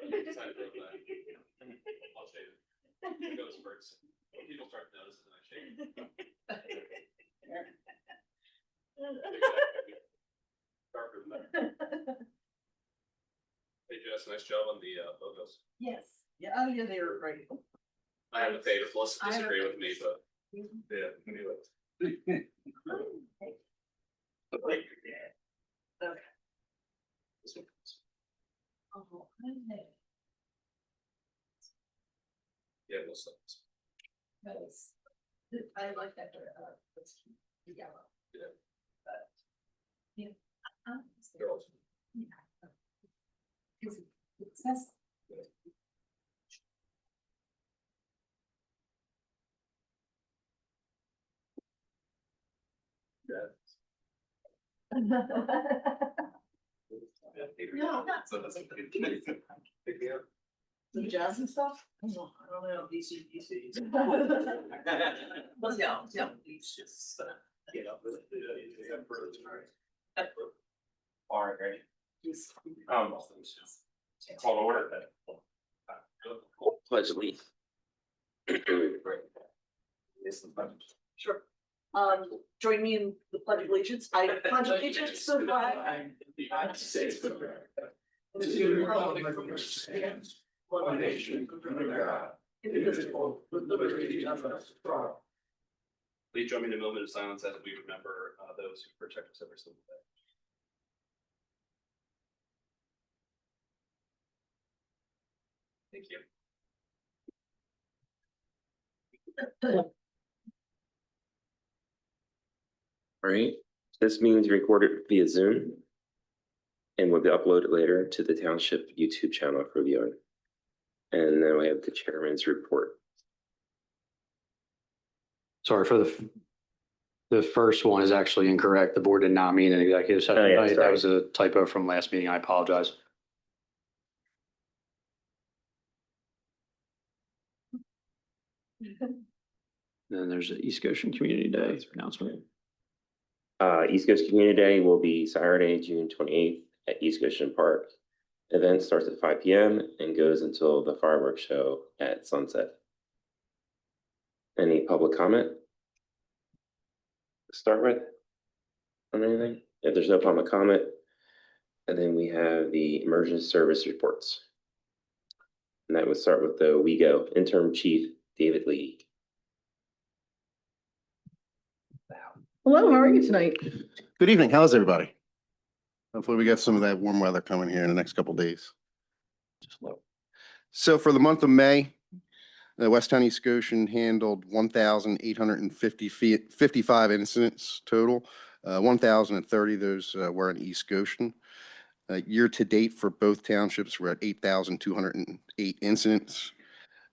I'll shave it. It goes first. People start to notice it and I shave it. Darker than that. Hey Jess, nice job on the logos. Yes. Yeah. Oh, yeah, they were great. I have a favorite plus disagree with me, but yeah, anyway. Okay. This one. Oh, okay. Yeah, we'll stop. Nice. I like that. It's yellow. Yeah. But yeah. They're also- Yeah. Because it says. No, not So that's a good the jazz and stuff. I don't know. DC. Well, yeah, it's just. You know, All right, great. Just. Call to order then. Pledge allegiance. Sure. Join me in the pledge of allegiance. I pledge allegiance to the flag of the United States of America. and to the republic for which it stands, one nation, under God, indivisible, with liberty and justice for all. Please join me in a moment of silence as we remember those who protect us every single day. Thank you. All right, this meeting is recorded via Zoom and will be uploaded later to the township YouTube channel for viewing. And then we have the chairman's report. Sorry for the first one is actually incorrect. The board did not mean an executive session. Oh, yeah, tonight. sorry. That was a typo from last meeting. I apologize. Then there's the East Goshen Community Day announcement. East Coast Community Day will be Saturday, June 28th at East Goshen Park. Event starts at 5 p.m. and goes until the fireworks show at sunset. Any public comment to start with on anything? If there's no public comment, and then we have the emergency service reports. And that would start with the WeGo interim chief, David Lee. Hello, how are you tonight? Good evening. How's everybody? Hopefully we get some of that warm weather coming here in the next couple of days. So for the month of May, the West County East Goshen handled 1,855 incidents total. 1,030 those were in East Goshen. Year to date for both townships, we're at 8,208 incidents.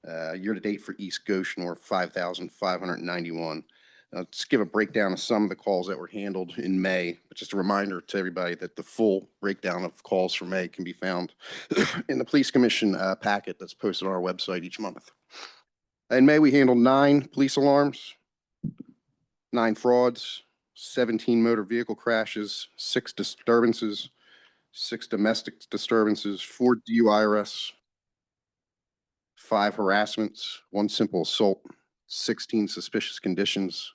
Year to date for East Goshen, we're 5,591. Let's give a breakdown of some of the calls that were handled in May. But just a reminder to everybody that the full breakdown of calls for May can be found in the Police Commission packet that's posted on our website each month. In May, we handled 9 police alarms, 9 frauds, 17 motor vehicle crashes, 6 disturbances, 6 domestic disturbances, 4 DUI arrests, 5 harassments, 1 simple assault, 16 suspicious conditions,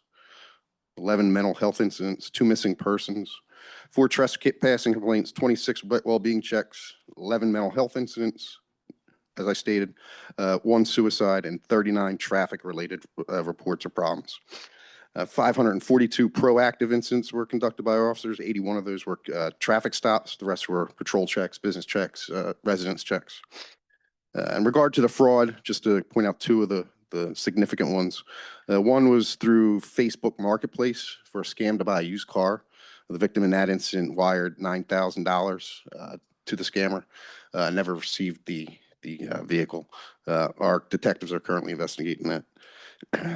11 mental health incidents, 2 missing persons, 4 trespassing complaints, 26 well-being checks, 11 mental health incidents, as I stated, 1 suicide, and 39 traffic-related reports or problems. 542 proactive incidents were conducted by our officers. 81 of those were traffic stops. The rest were patrol checks, business checks, residence checks. In regard to the fraud, just to point out 2 of the significant ones. One was through Facebook Marketplace for a scam to buy a used car. The victim in that incident wired $9,000 to the scammer, never received the vehicle. Our detectives are currently investigating that.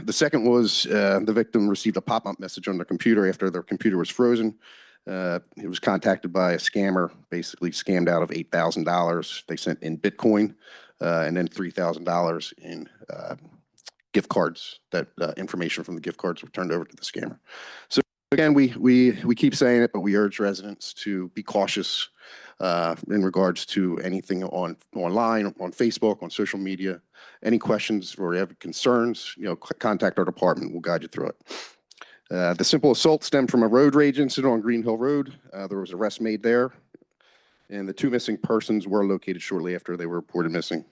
The second was the victim received a pop-up message on their computer after their computer was frozen. It was contacted by a scammer, basically scammed out of $8,000. They sent in Bitcoin and then $3,000 in gift cards. That information from the gift cards were turned over to the scammer. So again, we keep saying it, but we urge residents to be cautious in regards to anything online, on Facebook, on social media. Any questions or you have concerns, contact our department. We'll guide you through it. The simple assault stemmed from a road rage incident on Green Hill Road. There was an arrest made there, and the 2 missing persons were located shortly after they were reported missing.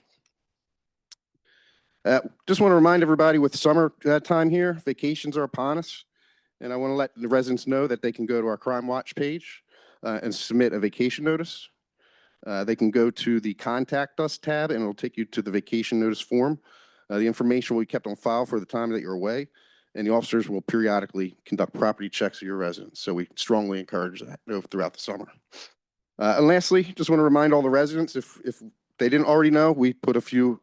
Just want to remind everybody with summer time here, vacations are upon us. And I want to let the residents know that they can go to our Crime Watch page and submit a vacation notice. They can go to the Contact Us tab and it'll take you to the vacation notice form. The information will be kept on file for the time that you're away, and the officers will periodically conduct property checks of your residence. So we strongly encourage that throughout the summer. And lastly, just want to remind all the residents, if they didn't already know, we put a few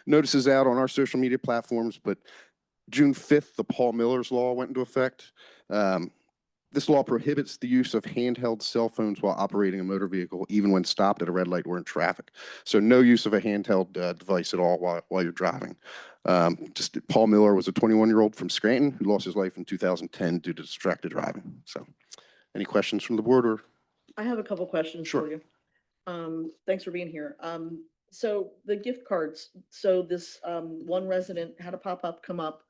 notices out on our social media platforms, but June 5th, the Paul Miller's Law went into effect. This law prohibits the use of handheld cell phones while operating a motor vehicle, even when stopped at a red light or in traffic. So no use of a handheld device at all while you're driving. Paul Miller was a 21-year-old from Scranton who lost his life in 2010 due to distracted driving. So any questions from the board? Or I have a couple questions Sure. for you. Thanks for being here. So the gift cards, so this one resident had a pop-up come up,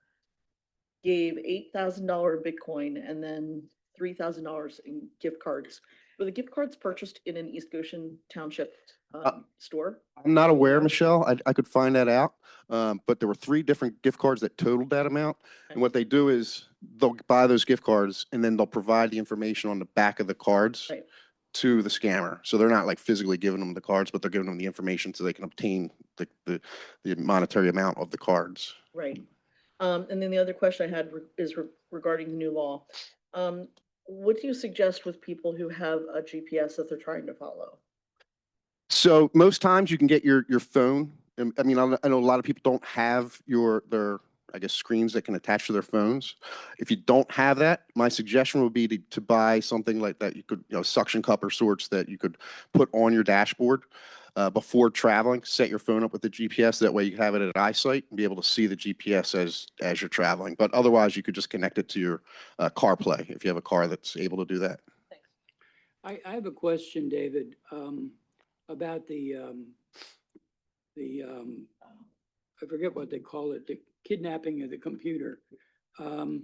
gave $8,000 Bitcoin and then $3,000 in gift cards. Were the gift cards purchased in an East Goshen Township store? I'm not aware, Michelle. I could find that out. But there were 3 different gift cards that totaled that amount. And what they do is they'll buy those gift cards and then they'll provide the information on the back of the cards Right. to the scammer. So they're not like physically giving them the cards, but they're giving them the information so they can obtain the monetary amount of the cards. Right. And then the other question I had is regarding the new law. What do you suggest with people who have a GPS that they're trying to follow? So most times you can get your phone. I mean, I know a lot of people don't have their I guess screens that can attach to their phones. If you don't have that, my suggestion would be to buy something like that. You could, suction cup or sorts that you could put on your dashboard before traveling. Set your phone up with the GPS. That way you have it at eyesight and be able to see the GPS as you're traveling. But otherwise, you could just connect it to your CarPlay if you have a car that's able to do that. I have a question, David, about I forget what they call it, the kidnapping of the computer. Was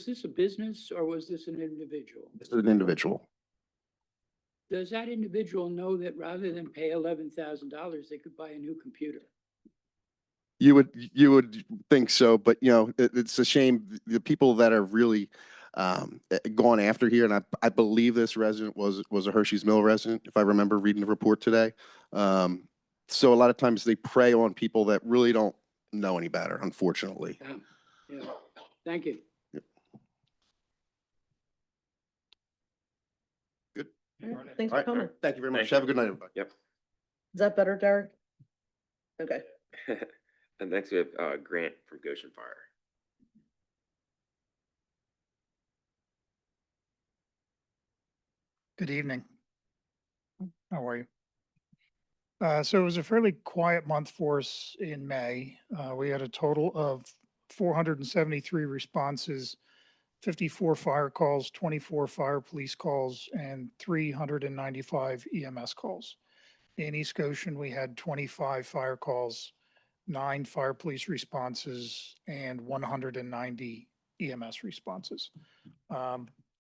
this a business or was this an individual? This is an individual. Does that individual know that rather than pay $11,000, they could buy a new computer? You would think so, but it's a shame. The people that are really gone after here, and I believe this resident was a Hershey's Mill resident, if I remember reading the report today. So a lot of times they prey on people that really don't know any better, unfortunately. Yeah. Thank you. Good. All right, thanks All for right, all coming. right. Thank you very much. Thank you. Have a good night, everybody. Yep. Is that better, Derek? Okay. And next we have Grant from Goshen Fire. Good evening. How are you? So it was a fairly quiet month for us in May. We had a total of 473 responses, 54 fire calls, 24 fire police calls, and 395 EMS calls. In East Goshen, we had 25 fire calls, 9 fire police responses, and 190 EMS responses.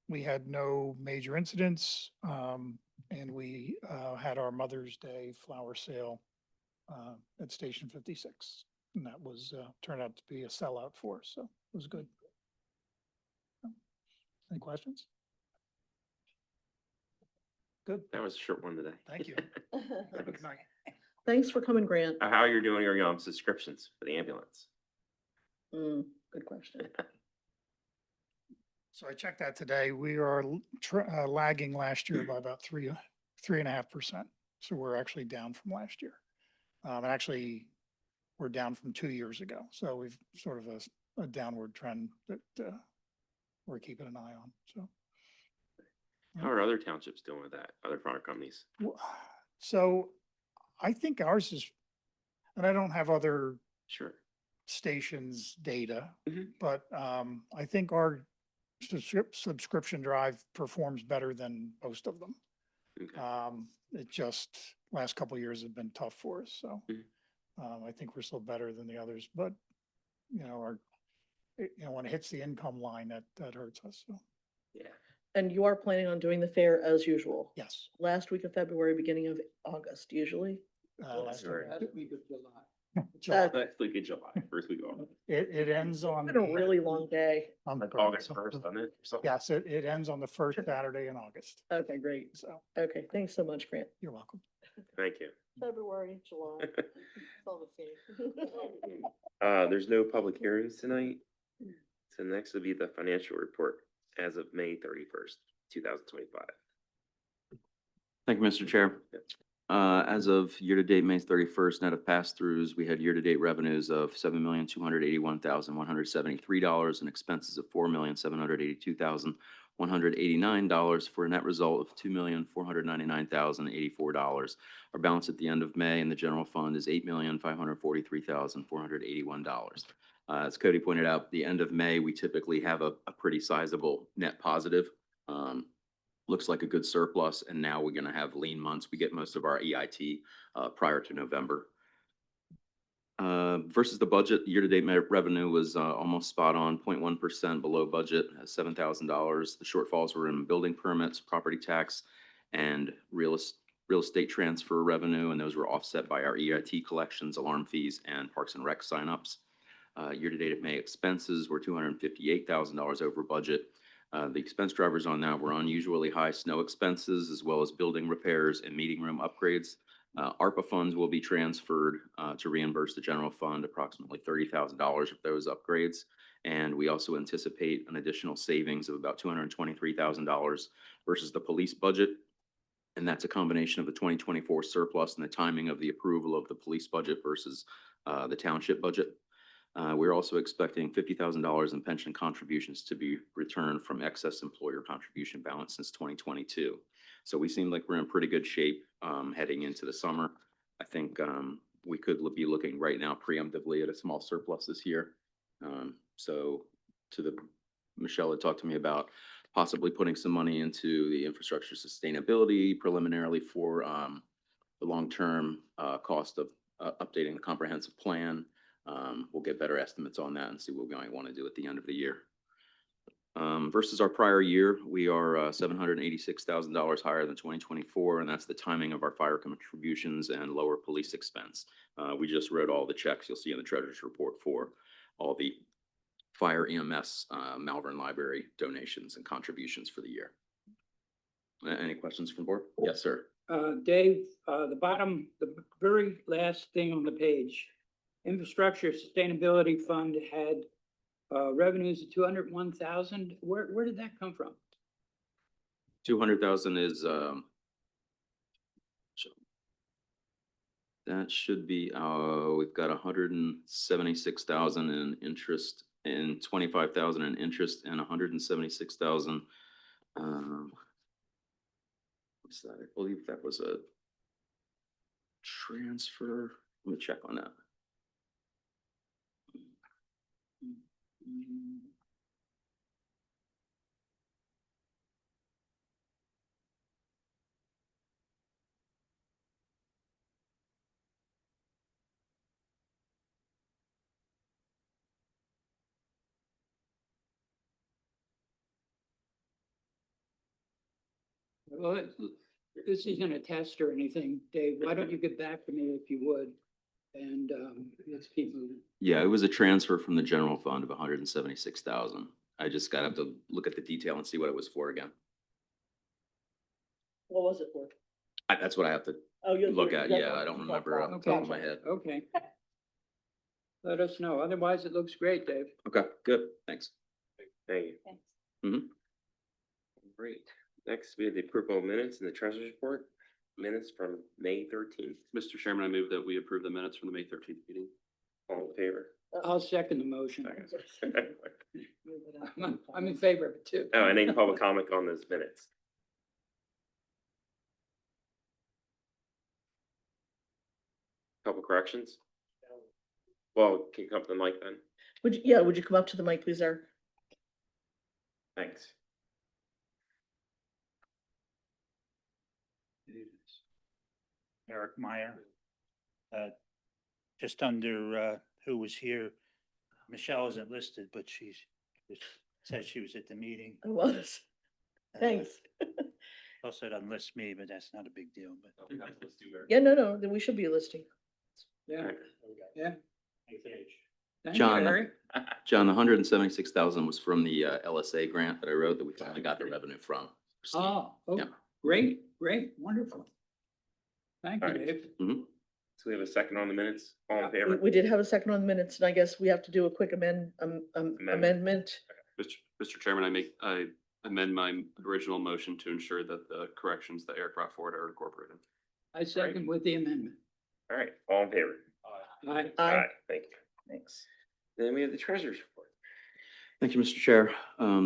We had no major incidents, and we had our Mother's Day flower sale at Station 56. And that was turned out to be a sellout for us, so it was good. Any questions? Good, That was a short one today. thank you. Have a good night. Thanks for coming, Grant. How you're doing your subscriptions for the ambulance? Good question. So I checked that today. We are lagging last year by about 3.5%. So we're actually down from last year. And actually, we're down from 2 years ago. So we've sort of a downward trend that we're keeping an eye on. So. How are other townships doing with that? Other fire companies? So I think ours is, and I don't have other Sure. stations' data, Mhm. but I think our subscription drive performs better than most of them. Okay. It just, last couple of years have been tough for us, so. Mhm. I think we're still better than the others, but, when it hits the income line, that hurts us, so, Yeah. And you are planning on doing the fair as usual? yes. Last week of February, beginning of August, usually? Last Right. Last week of July. July. Last week of July, first week of August. It ends on. It's been a really long day. Like August 1st, doesn't it? or something? Yes, it ends on the first Saturday in August, Okay, great. so Okay, thanks so much, Grant. you're welcome. Thank you. February, July, it's all the same. There's no public hearings tonight. So next will be the financial report as of May 31st, 2025. Thank you, Mr. Chair. As of year-to-date, May 31st, net of pass-throughs, we had year-to-date revenues of $7,281,173 and expenses of $4,782,189 for a net result of $2,499,084. Our balance at the end of May in the general fund is $8,543,481. As Cody pointed out, the end of May, we typically have a pretty sizable net positive. Looks like a good surplus, and now we're going to have lean months. We get most of our EIT prior to November. Versus the budget, year-to-date revenue was almost spot on, 0.1% below budget, $7,000. The shortfalls were in building permits, property tax, and real estate transfer revenue, and those were offset by our EIT collections, alarm fees, and Parks and Rec signups. Year-to-date May expenses were $258,000 over budget. The expense drivers on that were unusually high snow expenses, as well as building repairs and meeting room upgrades. ARPA funds will be transferred to reimburse the general fund approximately $30,000 of those upgrades. And we also anticipate an additional savings of about $223,000 versus the police budget. And that's a combination of the 2024 surplus and the timing of the approval of the police budget versus the township budget. We're also expecting $50,000 in pension contributions to be returned from excess employer contribution balance since 2022. So we seem like we're in pretty good shape heading into the summer. I think we could be looking right now preemptively at a small surplus this year. Michelle had talked to me about possibly putting some money into the infrastructure sustainability preliminarily for the long-term cost of updating the comprehensive plan. We'll get better estimates on that and see what we might want to do at the end of the year. Versus our prior year, we are $786,000 higher than 2024, and that's the timing of our fire contributions and lower police expense. We just wrote all the checks you'll see in the treasurer's report for all the fire EMS, Malvern Library donations and contributions for the year. Any questions from board? Yes, sir. Dave, the very last thing on the page, Infrastructure Sustainability Fund had revenues of 201,000. Where did that come from? 200,000 is that should be we've got 176,000 in interest and 25,000 in interest and 176,000. What's that? I believe that was a transfer. Let me check on that. Well, this isn't a test or anything, Dave. Why don't you get back to me if you would? And let's keep moving. Yeah, it was a transfer from the general fund of 176,000. I just got to have to look at the detail and see what it was for again. What was it for? That's what I have to Oh, look at. Yeah, I don't remember off the top of my head. Okay. Let us know. Otherwise, it looks great, Dave. Okay, good. Thanks. Thank you. Thanks. Mhm. Great. Next, we have the approval of minutes in the treasurer's report. Minutes from May 13th. Mr. Chairman, I move that we approve the minutes from the May 13th meeting. All in favor? I'll second the motion. Oh, I'm in favor of it too. any public comment on those minutes? Couple corrections? Well, can you come up to the mic then? Would you come up to the mic, please, Eric? Thanks. Eric Meyer. Just under, who was here, Michelle isn't listed, but said she was at the meeting. I was. Thanks. Also doesn't list me, but that's not a big deal, but. Yeah, no, then we should be listing. Yeah, yeah. Thank you, John, Larry. John, the 176,000 was from the LSA grant that I wrote that we finally got the revenue from. Oh, Yeah. great, wonderful. Thank you, All right. Dave. So we have a second on the minutes. All in We, favor? we did have a second on the minutes, and I guess we have to do a quick amendment. Mr. Chairman, I amend my original motion to ensure that the corrections that Eric brought forward are incorporated. I second with the amendment. All right, all in favor? Aye. Aye. Thank you. Thanks. Then we have the treasurer's report. Thank you, Mr. Chair.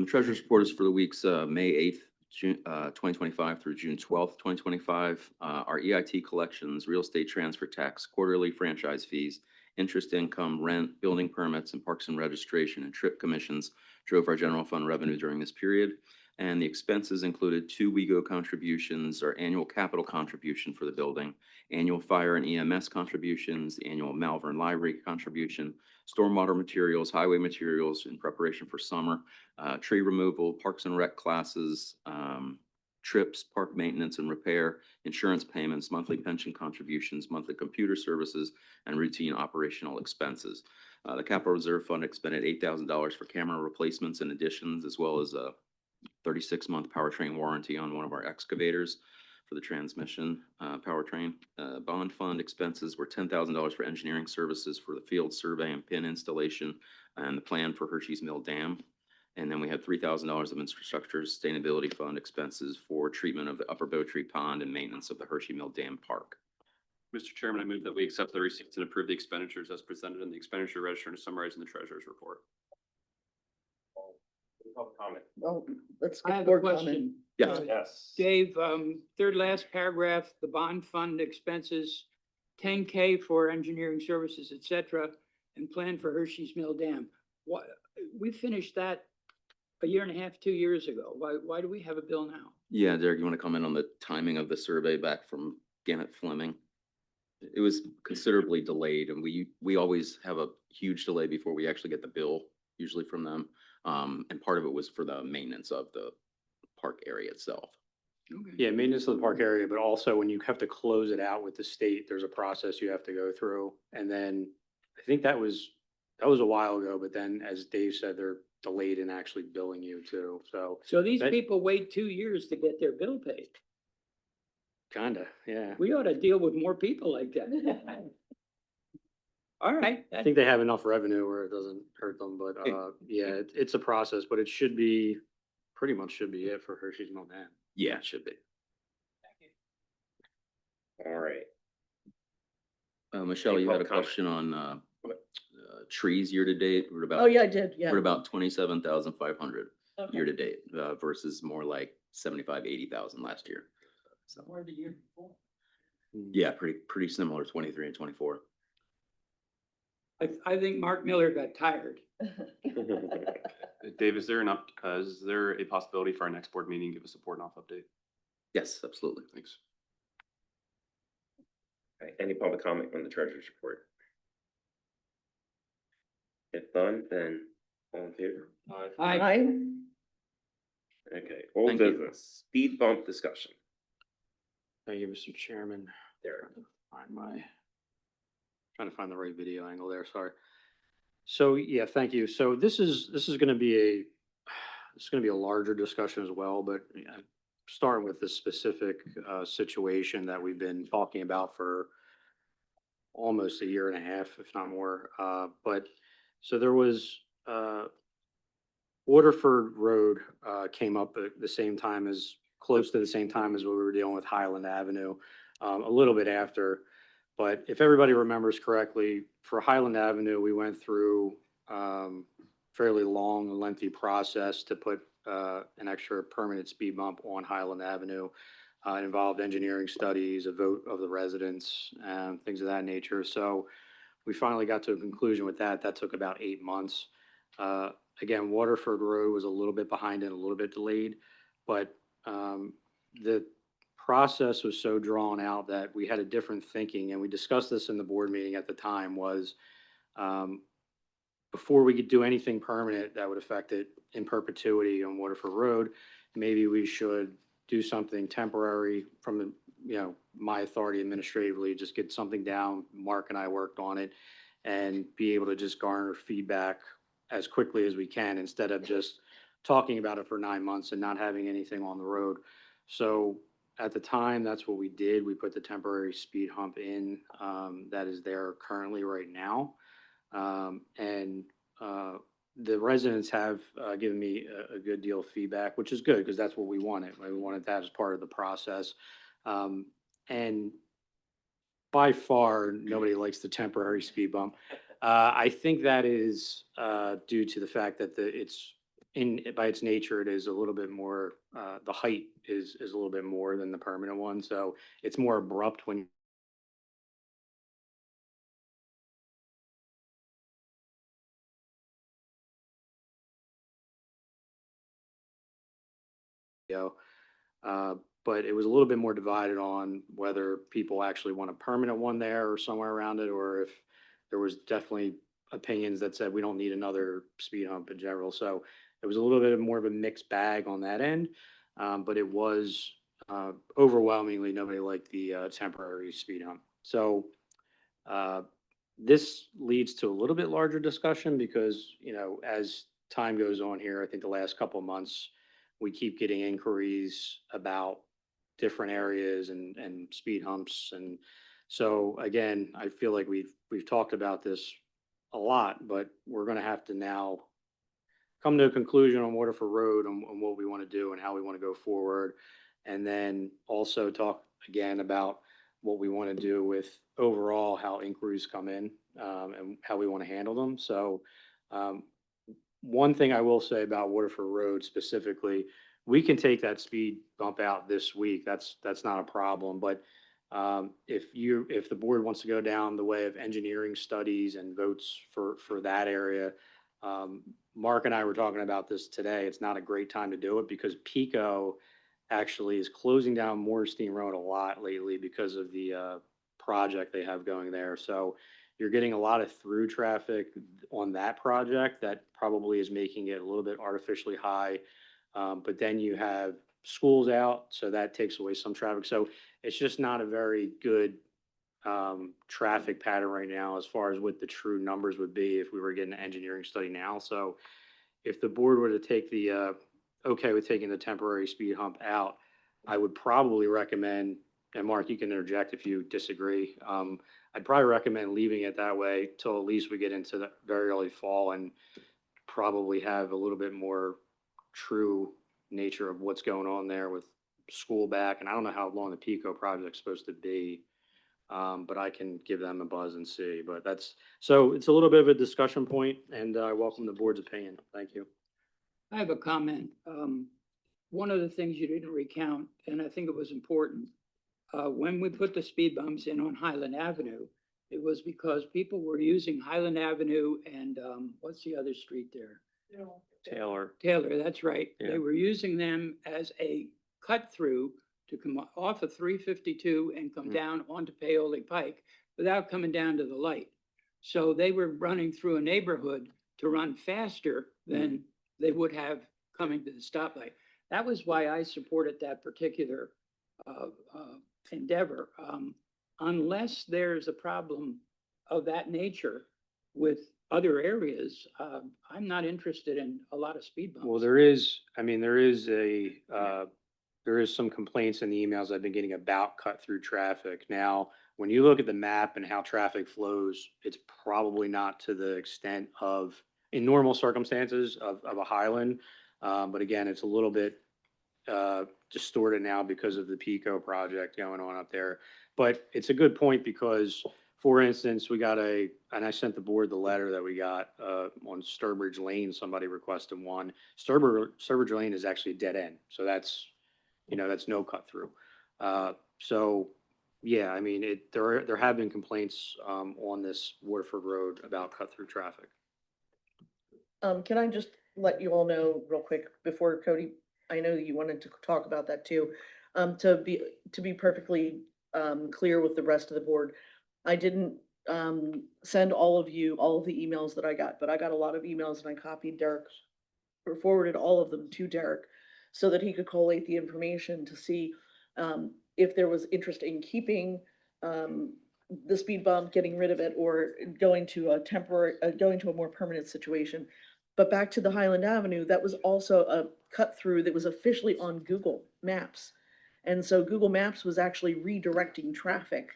Treasurer's report is for the weeks May 8th, June 2025 through June 12th, 2025. Our EIT collections, real estate transfer tax, quarterly franchise fees, interest income, rent, building permits, and parks and registration and trip commissions drove our general fund revenue during this period. And the expenses included 2 WEGO contributions, our annual capital contribution for the building, annual fire and EMS contributions, the annual Malvern Library contribution, stormwater materials, highway materials in preparation for summer, tree removal, parks and rec classes, trips, park maintenance and repair, insurance payments, monthly pension contributions, monthly computer services, and routine operational expenses. The capital reserve fund expended $8,000 for camera replacements and additions, as well as a 36-month powertrain warranty on one of our excavators for the transmission powertrain. Bond fund expenses were $10,000 for engineering services for the field survey and pin installation and the plan for Hershey's Mill Dam. And then we had $3,000 of infrastructure sustainability fund expenses for treatment of the Upper Bow Tree Pond and maintenance of the Hershey Mill Dam Park. Mr. Chairman, I move that we accept the receipts and approve the expenditures as presented in the expenditure register and summarized in the treasurer's report. Public comment. Well, let's I get have a board comment. question. Yes. Yes. Dave, third last paragraph, the bond fund expenses, 10K for engineering services, et cetera, and plan for Hershey's Mill Dam. What, we finished that a year and a half, 2 years ago. Why do we have a bill now? Yeah, Derek, you want to comment on the timing of the survey back from Gannett Fleming? It was considerably delayed, and we always have a huge delay before we actually get the bill, usually from them. And part of it was for the maintenance of the park area itself. Okay. Yeah, maintenance of the park area, but also when you have to close it out with the state, there's a process you have to go through. And then I think that was a while ago, but then as Dave said, they're delayed in actually billing you too. So So these That- people wait 2 years to get their bill paid. kinda, yeah. We ought to deal with more people like that. All right. I think they have enough revenue where it doesn't hurt them, but yeah, it's a process, but it should be, pretty much should be it for Hershey's Mill Dam. Yeah, it should be. All right. Michelle, Any you had a public comment? question on trees year to date. We're about Oh, yeah, I did, yeah. we're about 27,500 Okay. year to date versus more like 75, 80,000 last year. So Where the year before? yeah, pretty similar, 23 and 24. I think Mark Miller got tired. Dave, is there a possibility for our next board meeting, give a support and off update? Yes, absolutely. Thanks. All right, any public comment on the treasurer's report? If none, then all in favor? Aye. Aye. Okay, old Thank you. business, speed bump discussion. Thank you, Mr. Chairman. There, trying to find the right video angle there, sorry. So, yeah, thank you. So this is gonna be a larger discussion as well, but yeah, starting with this specific situation that we've been talking about for almost a year and a half, if not more. But so there was Waterford Road came up at the same time as, close to the same time as what we were dealing with Highland Avenue, a little bit after. But if everybody remembers correctly, for Highland Avenue, we went through fairly long, lengthy process to put an extra permanent speed bump on Highland Avenue. It involved engineering studies, a vote of the residents, things of that nature. So we finally got to a conclusion with that. That took about 8 months. again, Waterford Road was a little bit behind and a little bit delayed, but the process was so drawn out that we had a different thinking, and we discussed this in the board meeting at the time, was um, before we could do anything permanent that would affect it in perpetuity on Waterford Road, maybe we should do something temporary from the, my authority administratively, just get something down. Mark and I worked on it and be able to just garner feedback as quickly as we can instead of just talking about it for 9 months and not having anything on the road. So at the time, that's what we did. We put the temporary speed hump in that is there currently right now. And the residents have given me a good deal of feedback, which is good because that's what we wanted. We wanted that as part of the process. And by far, nobody likes the temporary speed bump. I think that is due to the fact that it's by its nature, it is a little bit more, the height is a little bit more than the permanent one. So it's more abrupt when you go. But it was a little bit more divided on whether people actually want a permanent one there or somewhere around it, or if there was definitely opinions that said we don't need another speed hump in general. So it was a little bit more of a mixed bag on that end. But it was overwhelmingly nobody liked the temporary speed hump. So uh, this leads to a little bit larger discussion because, as time goes on here, I think the last couple of months, we keep getting inquiries about different areas and speed humps. And so again, I feel like we've talked about this a lot, but we're going to have to now come to a conclusion on Waterford Road on what we want to do and how we want to go forward. And then also talk again about what we want to do with overall how inquiries come in and how we want to handle them. So um, one thing I will say about Waterford Road specifically, we can take that speed bump out this week. That's not a problem. But if the board wants to go down the way of engineering studies and votes for that area, Mark and I were talking about this today. It's not a great time to do it because Pico actually is closing down Mooresteen Road a lot lately because of the project they have going there. So you're getting a lot of through traffic on that project that probably is making it a little bit artificially high. But then you have schools out, so that takes away some traffic. So it's just not a very good traffic pattern right now as far as what the true numbers would be if we were getting an engineering study now. So if the board were to take the okay with taking the temporary speed hump out, I would probably recommend, and Mark, you can interject if you disagree. I'd probably recommend leaving it that way till at least we get into the very early fall and probably have a little bit more true nature of what's going on there with school back. And I don't know how long the Pico project's supposed to be. But I can give them a buzz and see. But so it's a little bit of a discussion point, and I welcome the board's opinion. Thank you. I have a comment. One of the things you didn't recount, and I think it was important, when we put the speed bumps in on Highland Avenue, it was because people were using Highland Avenue and what's the other street there? Taylor. Taylor, that's right. Yeah. They were using them as a cut through to come off of 352 and come down onto Paoli Pike without coming down to the light. So they were running through a neighborhood to run faster than they would have coming to the stoplight. That was why I supported that particular endeavor. Unless there's a problem of that nature with other areas, I'm not interested in a lot of speed bumps. Well, there is some complaints in the emails I've been getting about cut through traffic. Now, when you look at the map and how traffic flows, it's probably not to the extent of, in normal circumstances, of a Highland. But again, it's a little bit distorted now because of the Pico project going on up there. But it's a good point because, for instance, and I sent the board the letter that we got on Sturbridge Lane. Somebody requested one. Sturbridge Lane is actually a dead end. So that's no cut through. So yeah, I mean, there have been complaints on this Waterford Road about cut through traffic. Can I just let you all know real quick before Cody, I know you wanted to talk about that too. To be perfectly clear with the rest of the board, I didn't send all of you all of the emails that I got, but I got a lot of emails and I copied Derek or forwarded all of them to Derek so that he could collate the information to see if there was interest in keeping the speed bump, getting rid of it, or going to a temporary, going to a more permanent situation. But back to the Highland Avenue, that was also a cut through that was officially on Google Maps. And so Google Maps was actually redirecting traffic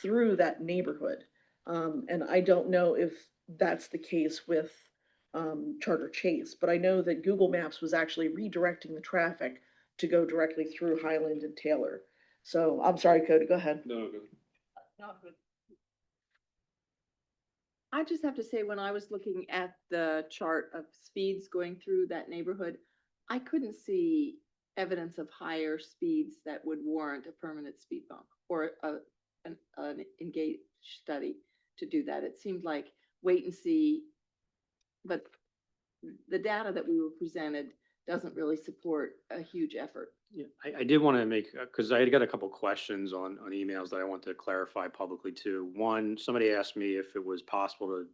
through that neighborhood. And I don't know if that's the case with Charter Chase, but I know that Google Maps was actually redirecting the traffic to go directly through Highland and Taylor. So I'm sorry, Cody, go ahead. No, go. Not good. I just have to say, when I was looking at the chart of speeds going through that neighborhood, I couldn't see evidence of higher speeds that would warrant a permanent speed bump or an engaged study to do that. It seemed like wait and see, but the data that we were presented doesn't really support a huge effort. Yeah, I did want to make, because I had got a couple questions on emails that I want to clarify publicly too. One, somebody asked me if it was possible to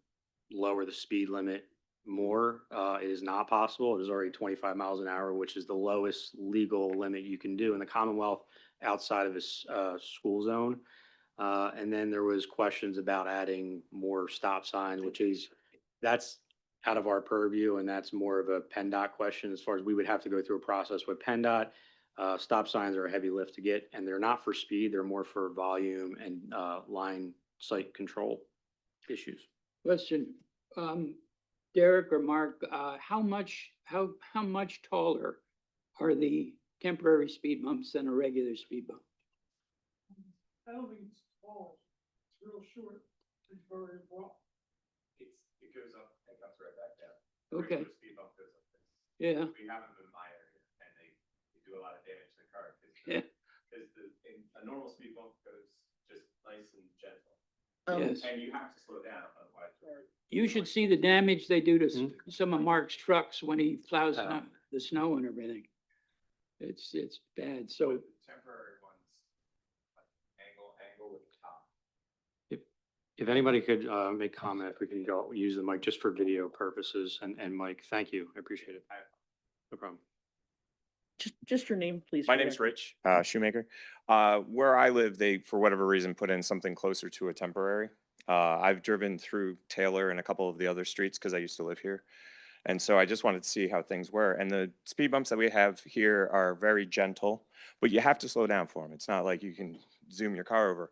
lower the speed limit more. It is not possible. It is already 25 miles an hour, which is the lowest legal limit you can do in the Commonwealth outside of this school zone. And then there was questions about adding more stop signs, that's out of our purview, and that's more of a PennDOT question as far as we would have to go through a process with PennDOT. Stop signs are a heavy lift to get, and they're not for speed, they're more for volume and line sight control issues. Question, Derek or Mark, how much taller are the temporary speed bumps than a regular speed bump? I don't think it's tall, it's real short, it's very broad. It goes up and comes right back down. Okay. Regular speed bump goes up this. Yeah, We have them in my area and they do a lot of damage to the car. Yeah. A normal speed bump goes just nice and gentle. yes. And you have to slow down otherwise. You should see the damage they do to some of Mark's trucks when he plows the snow and everything. It's bad, so. With the temporary ones, like angle with the top. If anybody could make comment, if we can go use the mic just for video purposes, and Mike, thank you, I appreciate it. No problem. Just your name, please. My for name's record. Rich Shoemaker. Where I live, they, for whatever reason, put in something closer to a temporary. I've driven through Taylor and a couple of the other streets because I used to live here. And so I just wanted to see how things were. And the speed bumps that we have here are very gentle, but you have to slow down for them. It's not like you can zoom your car over.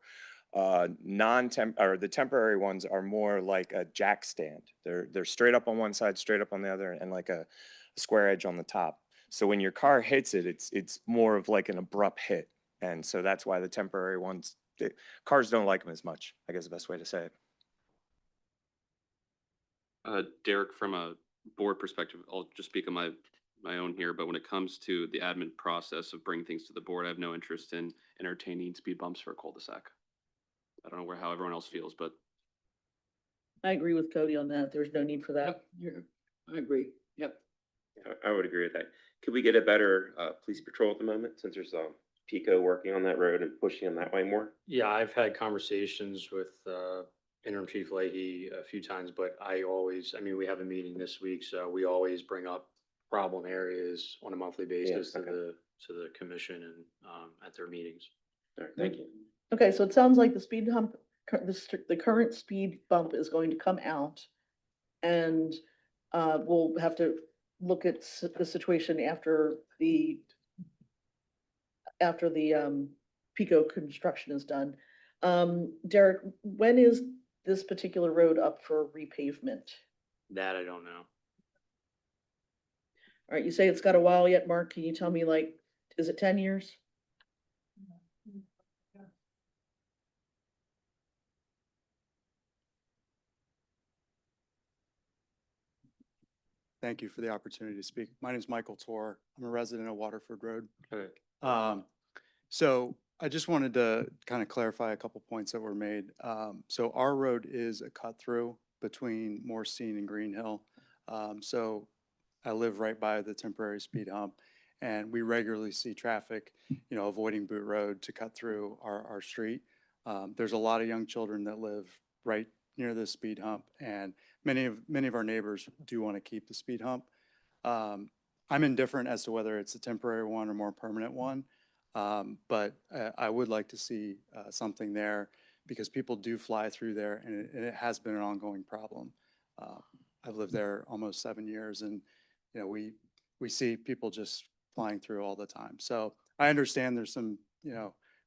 The temporary ones are more like a jack stand. They're straight up on one side, straight up on the other, and like a square edge on the top. So when your car hits it, it's more of like an abrupt hit. And so that's why the temporary ones, cars don't like them as much, I guess the best way to say it. Derek, from a board perspective, I'll just speak on my own here, but when it comes to the admin process of bringing things to the board, I have no interest in entertaining speed bumps for a cul-de-sac. I don't know how everyone else feels, but I agree with Cody on that. There's no need for that. Yep, I agree, yep. I would agree with that. Could we get a better police patrol at the moment, since there's Pico working on that road and pushing them that way more? Yeah, I've had conversations with Interim Chief Leahy a few times, but we have a meeting this week, so we always bring up problem areas on a monthly basis okay. to the commission and at their meetings. All right, thank you. Okay, so it sounds like the speed hump, the current speed bump is going to come out. And we'll have to look at the situation after the Pico construction is done. Derek, when is this particular road up for repavement? That I don't know. All right, you say it's got a while yet, Mark. Can you tell me, like, is it 10 years? Thank you for the opportunity to speak. My name is Michael Tor. I'm a resident of Waterford Road. Okay. So I just wanted to kind of clarify a couple points that were made. So our road is a cut through between Morstein and Green Hill. So I live right by the temporary speed hump, and we regularly see traffic, avoiding Boot Road to cut through our street. There's a lot of young children that live right near the speed hump, and many of our neighbors do want to keep the speed hump. I'm indifferent as to whether it's a temporary one or more permanent one, but I would like to see something there because people do fly through there, and it has been an ongoing problem. I've lived there almost 7 years, and we see people just flying through all the time. So I understand there's some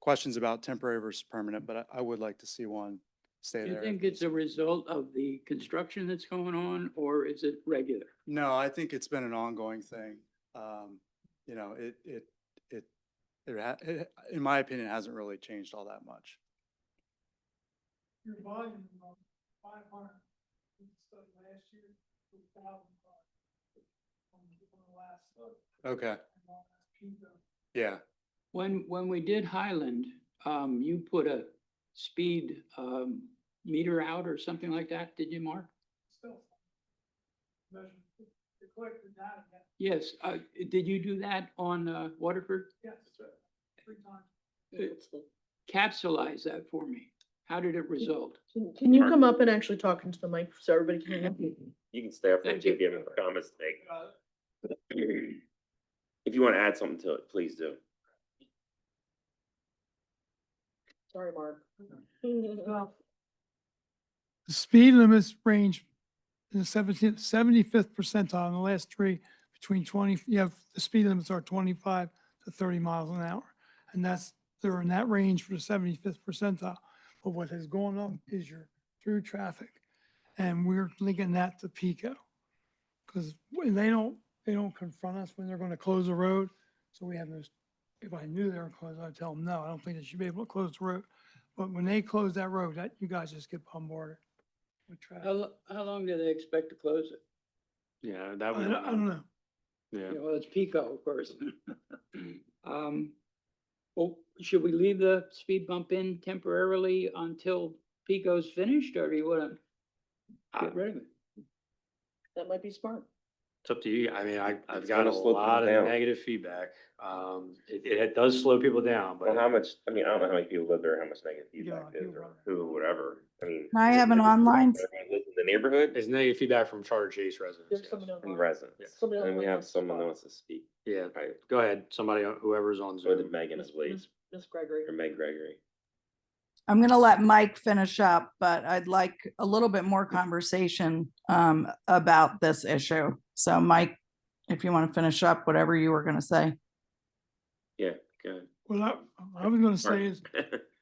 questions about temporary versus permanent, but I would like to see one stay Do you there. think it's a result of the construction that's going on, or is it regular? No, I think it's been an ongoing thing. In my opinion, hasn't really changed all that much. Your volume of 500, last year, 2,000 cars. On the last study. Okay, And on that Pico. yeah. When we did Highland, you put a speed, meter out or something like that, did you, Mark? Still. Measure, to collect the data, Yes, did you do that on, Waterford? yes, 3 times. Capsulize that for me. How did it result? Can you come up and actually talk into the mic so everybody can hear you? You can stay up there Thank if you you. have any comments to make. If you want to add something to it, please do. Sorry, Mark. The speed limits range in the 75th percentile in the last 3 between 20, the speed limits are 25 to 30 miles an hour. And they're in that range for the 75th percentile. But what has gone up is your through traffic. And we're linking that to Pico. Because they don't confront us when they're going to close a road. So we have those, if I knew they were closed, I'd tell them, no, I don't think they should be able to close the road. But when they close that road, you guys just get bombarded with traffic. How long do they expect to close it? Yeah, I that would. don't know. Yeah. Yeah, well, it's Pico, of course. Well, should we leave the speed bump in temporarily until Pico's finished, or do you want to get rid of it? That might be smart. It's up to you. I mean, I've It's got a gonna slow people lot of down. negative feedback. It does slow people down, Well, but how much, I mean, I don't know how many people live there, how much negative feedback Yeah, is, or who, whatever. I mean. I have an online- Everyone lives in the neighborhood it's negative feedback from Charter Chase residents. There's yes. somebody and online. residents. Somebody And then we online have wants to someone that talk. wants to speak. Yeah, Right. go ahead. Somebody, whoever's on Go to Zoom. Megan, please, Miss Gregory. or Meg Gregory. I'm going to let Mike finish up, but I'd like a little bit more conversation about this issue. So Mike, if you want to finish up, whatever you were going to say. Yeah, go ahead. Well, I was gonna say is,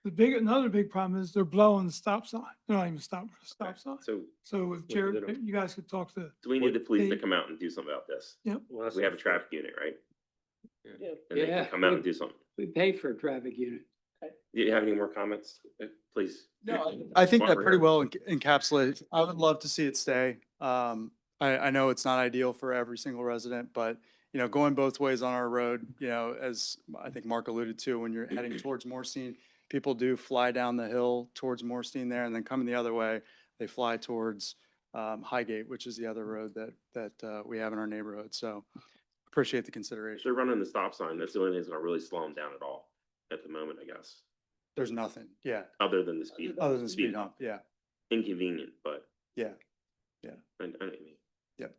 another big problem is they're blowing the stop sign. They're not even stopping for the stop sign. So if Jared, you guys could talk to. So we need the police to They- come out and do something about this. Yep. Well, that's We have a the- traffic unit, right? Yeah. And they Yeah, can come out we- and do something. We pay for a traffic unit. Do you have any more comments? Please. No, I think that While we're pretty here. well encapsulates. I would love to see it stay. I know it's not ideal for every single resident, but going both ways on our road, as I think Mark alluded to, when you're heading towards Morstein, people do fly down the hill towards Morstein there, and then coming the other way, they fly towards Highgate, which is the other road that we have in our neighborhood. So appreciate the If consideration. they're running the stop sign, that's the only thing that's gonna really slow them down at all at the moment, I guess, There's nothing, yeah, other than the speed. other than speed hump, yeah, Inconvenient, but yeah. I know what you mean. Yep.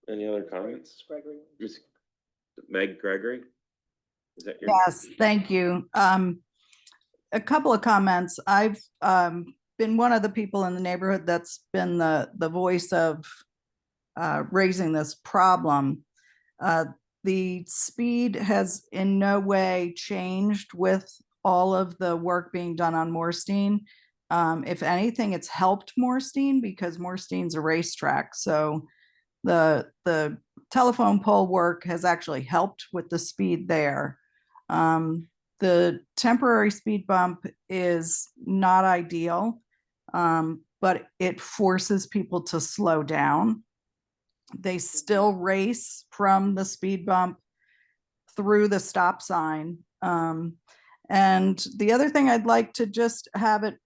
Any other comments? Miss Gregory. Miss Meg Gregory? Is that your? Yes, thank you. A couple of comments. I've been one of the people in the neighborhood that's been the voice of raising this problem. The speed has in no way changed with all of the work being done on Morstein. If anything, it's helped Morstein because Morstein's a racetrack. So the telephone pole work has actually helped with the speed there. The temporary speed bump is not ideal, but it forces people to slow down. They still race from the speed bump through the stop sign. And the other thing I'd like to just have it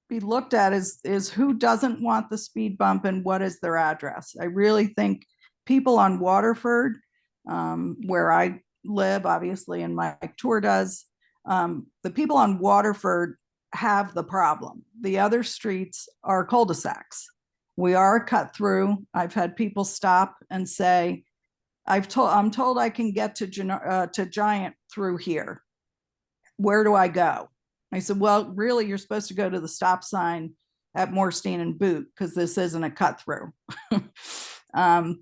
be looked at is who doesn't want the speed bump and what is their address. I really think people on Waterford, where I live, obviously, and Mike Tour does, the people on Waterford have the problem. The other streets are cul-de-sacs. We are a cut through. I've had people stop and say, I'm told I can get to Giant through here. Where do I go? I said, well, really, you're supposed to go to the stop sign at Morstein and Boot because this isn't a cut through.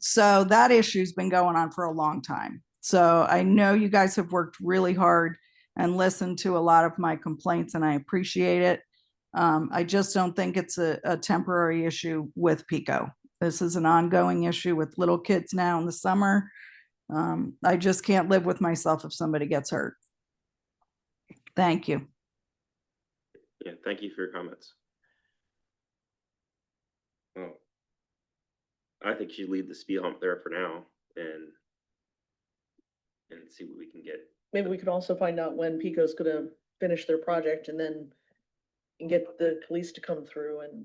So that issue's been going on for a long time. So I know you guys have worked really hard and listened to a lot of my complaints, and I appreciate it. I just don't think it's a temporary issue with Pico. This is an ongoing issue with little kids now in the summer. I just can't live with myself if somebody gets hurt. Thank you. Yeah, thank you for your comments. Well, I think you leave the speed hump there for now and see what we can get. Maybe we could also find out when Pico's gonna finish their project and then get the police to come through and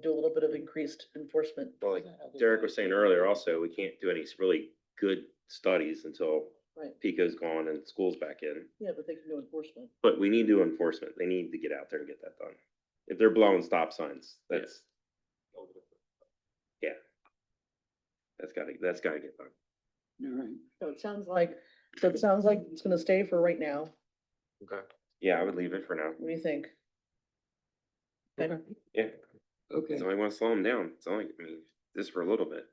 do a little bit of increased enforcement. Well, like Derek was saying earlier, also, we can't do any really good studies until Right. Pico's gone and school's back in. Yeah, but they can do enforcement. But we need to do enforcement. They need to get out there and get that done. If they're blowing stop signs, that's, yeah. That's gotta get done. All right. So it sounds like it's gonna stay for right now. Okay. Yeah, I would leave it for now. What do you think? Okay. Yeah, Okay. so I want to slow them down. It's only, I mean, just for a little bit.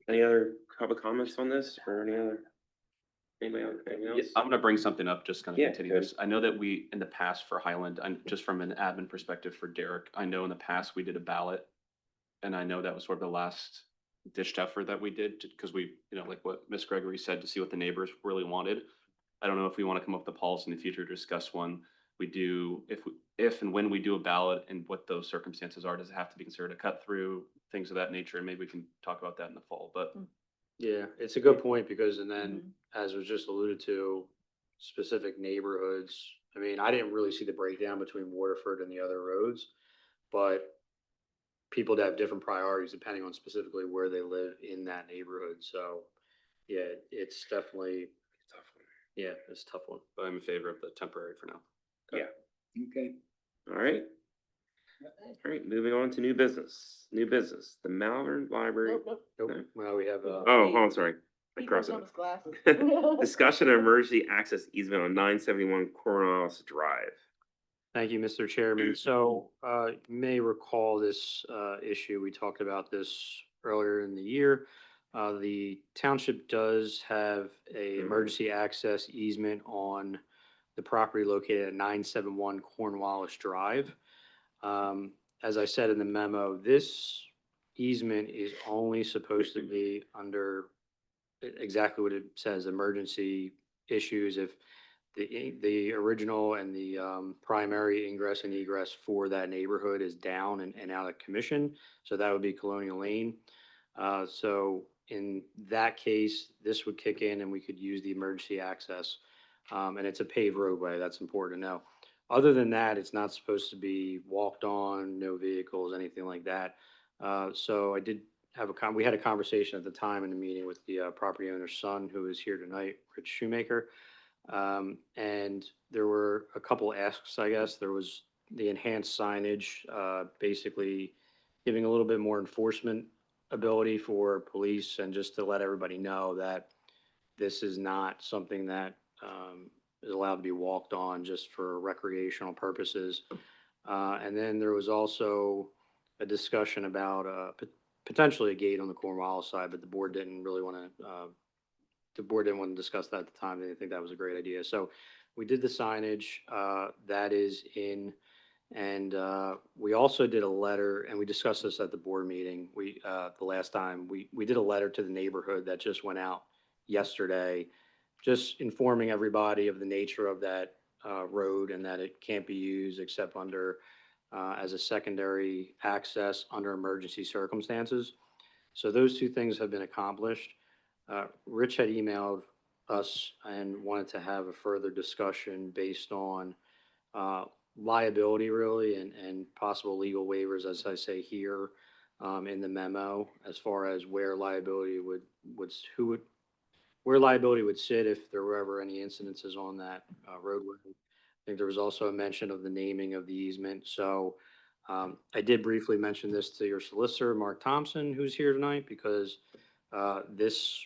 Any other public comments on this or anybody else? Anything Yeah, else? I'm gonna bring something up, just kind of Yeah, continue go this. I know that we, in the past for Highland, and just from an admin perspective for Derek, I know in the past we did a ballot. And I know that was sort of the last ditched effort that we did, because we, like what Miss Gregory said, to see what the neighbors really wanted. I don't know if we want to come up with a policy in the future to discuss one. We do, if and when we do a ballot and what those circumstances are, does it have to be considered a cut through, things of that nature, and maybe we can talk about that in the fall, but. Yeah, it's a good point because, and then as was just alluded to, specific neighborhoods. I mean, I didn't really see the breakdown between Waterford and the other roads, but people that have different priorities depending on specifically where they live in that neighborhood. So, yeah, it's definitely Tough one. yeah, it's a tough one. But I'm in favor of the temporary for now. Yeah. Okay. All right. All right, moving on to new business. The Malvern Library. Nope, nope. Nope. Well, we have Oh, hold on, sorry. I Pico's crossed on it. his glasses. Discussion of emergency access easement on 971 Cornwallis Drive. Thank you, Mr. Chairman. So you may recall this issue. We talked about this earlier in the year. The township does have a emergency access easement on the property located at 971 Cornwallis Drive. As I said in the memo, this easement is only supposed to be under exactly what it says, emergency issues. If the original and the primary ingress and egress for that neighborhood is down and out of commission. So that would be Colonial Lane. So in that case, this would kick in and we could use the emergency access. And it's a paved roadway. That's important to know. Other than that, it's not supposed to be walked on, no vehicles, anything like that. So I did have we had a conversation at the time in the meeting with the property owner's son, who is here tonight, Rich Shoemaker. And there were a couple asks, I guess. There was the enhanced signage, basically giving a little bit more enforcement ability for police and just to let everybody know that this is not something that is allowed to be walked on just for recreational purposes. And then there was also a discussion about potentially a gate on the Cornwallis side, but the board didn't really want to discuss that at the time. They didn't think that was a great idea. So we did the signage, that is in, and we also did a letter, and we discussed this at the board meeting. The last time we did a letter to the neighborhood that just went out yesterday, just informing everybody of the nature of that road and that it can't be used except under as a secondary access under emergency circumstances. So those two things have been accomplished. Rich had emailed us and wanted to have a further discussion based on liability really and possible legal waivers, as I say here. in the memo as far as where liability where liability would sit if there were ever any incidences on that roadway. I think there was also a mention of the naming of the easement. So I did briefly mention this to your solicitor, Mark Thompson, who's here tonight, because this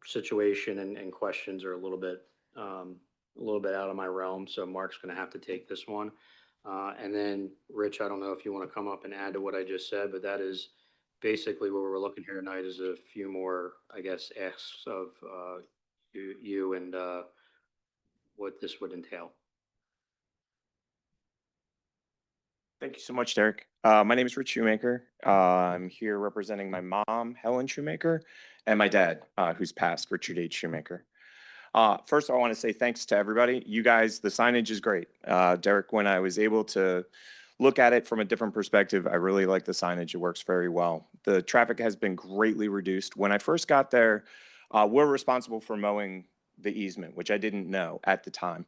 situation and questions are a little bit out of my realm. So Mark's going to have to take this one. And then, Rich, I don't know if you want to come up and add to what I just said, but that is basically what we're looking here tonight is a few more, I guess, asks of you and what this would entail. Thank you so much, Derek. My name is Rich Shoemaker. I'm here representing my mom, Helen Shoemaker, and my dad, who's passed, Richard H. Shoemaker. First, I want to say thanks to everybody. You guys, the signage is great. Derek, when I was able to look at it from a different perspective, I really like the signage. It works very well. The traffic has been greatly reduced. When I first got there, we're responsible for mowing the easement, which I didn't know at the time.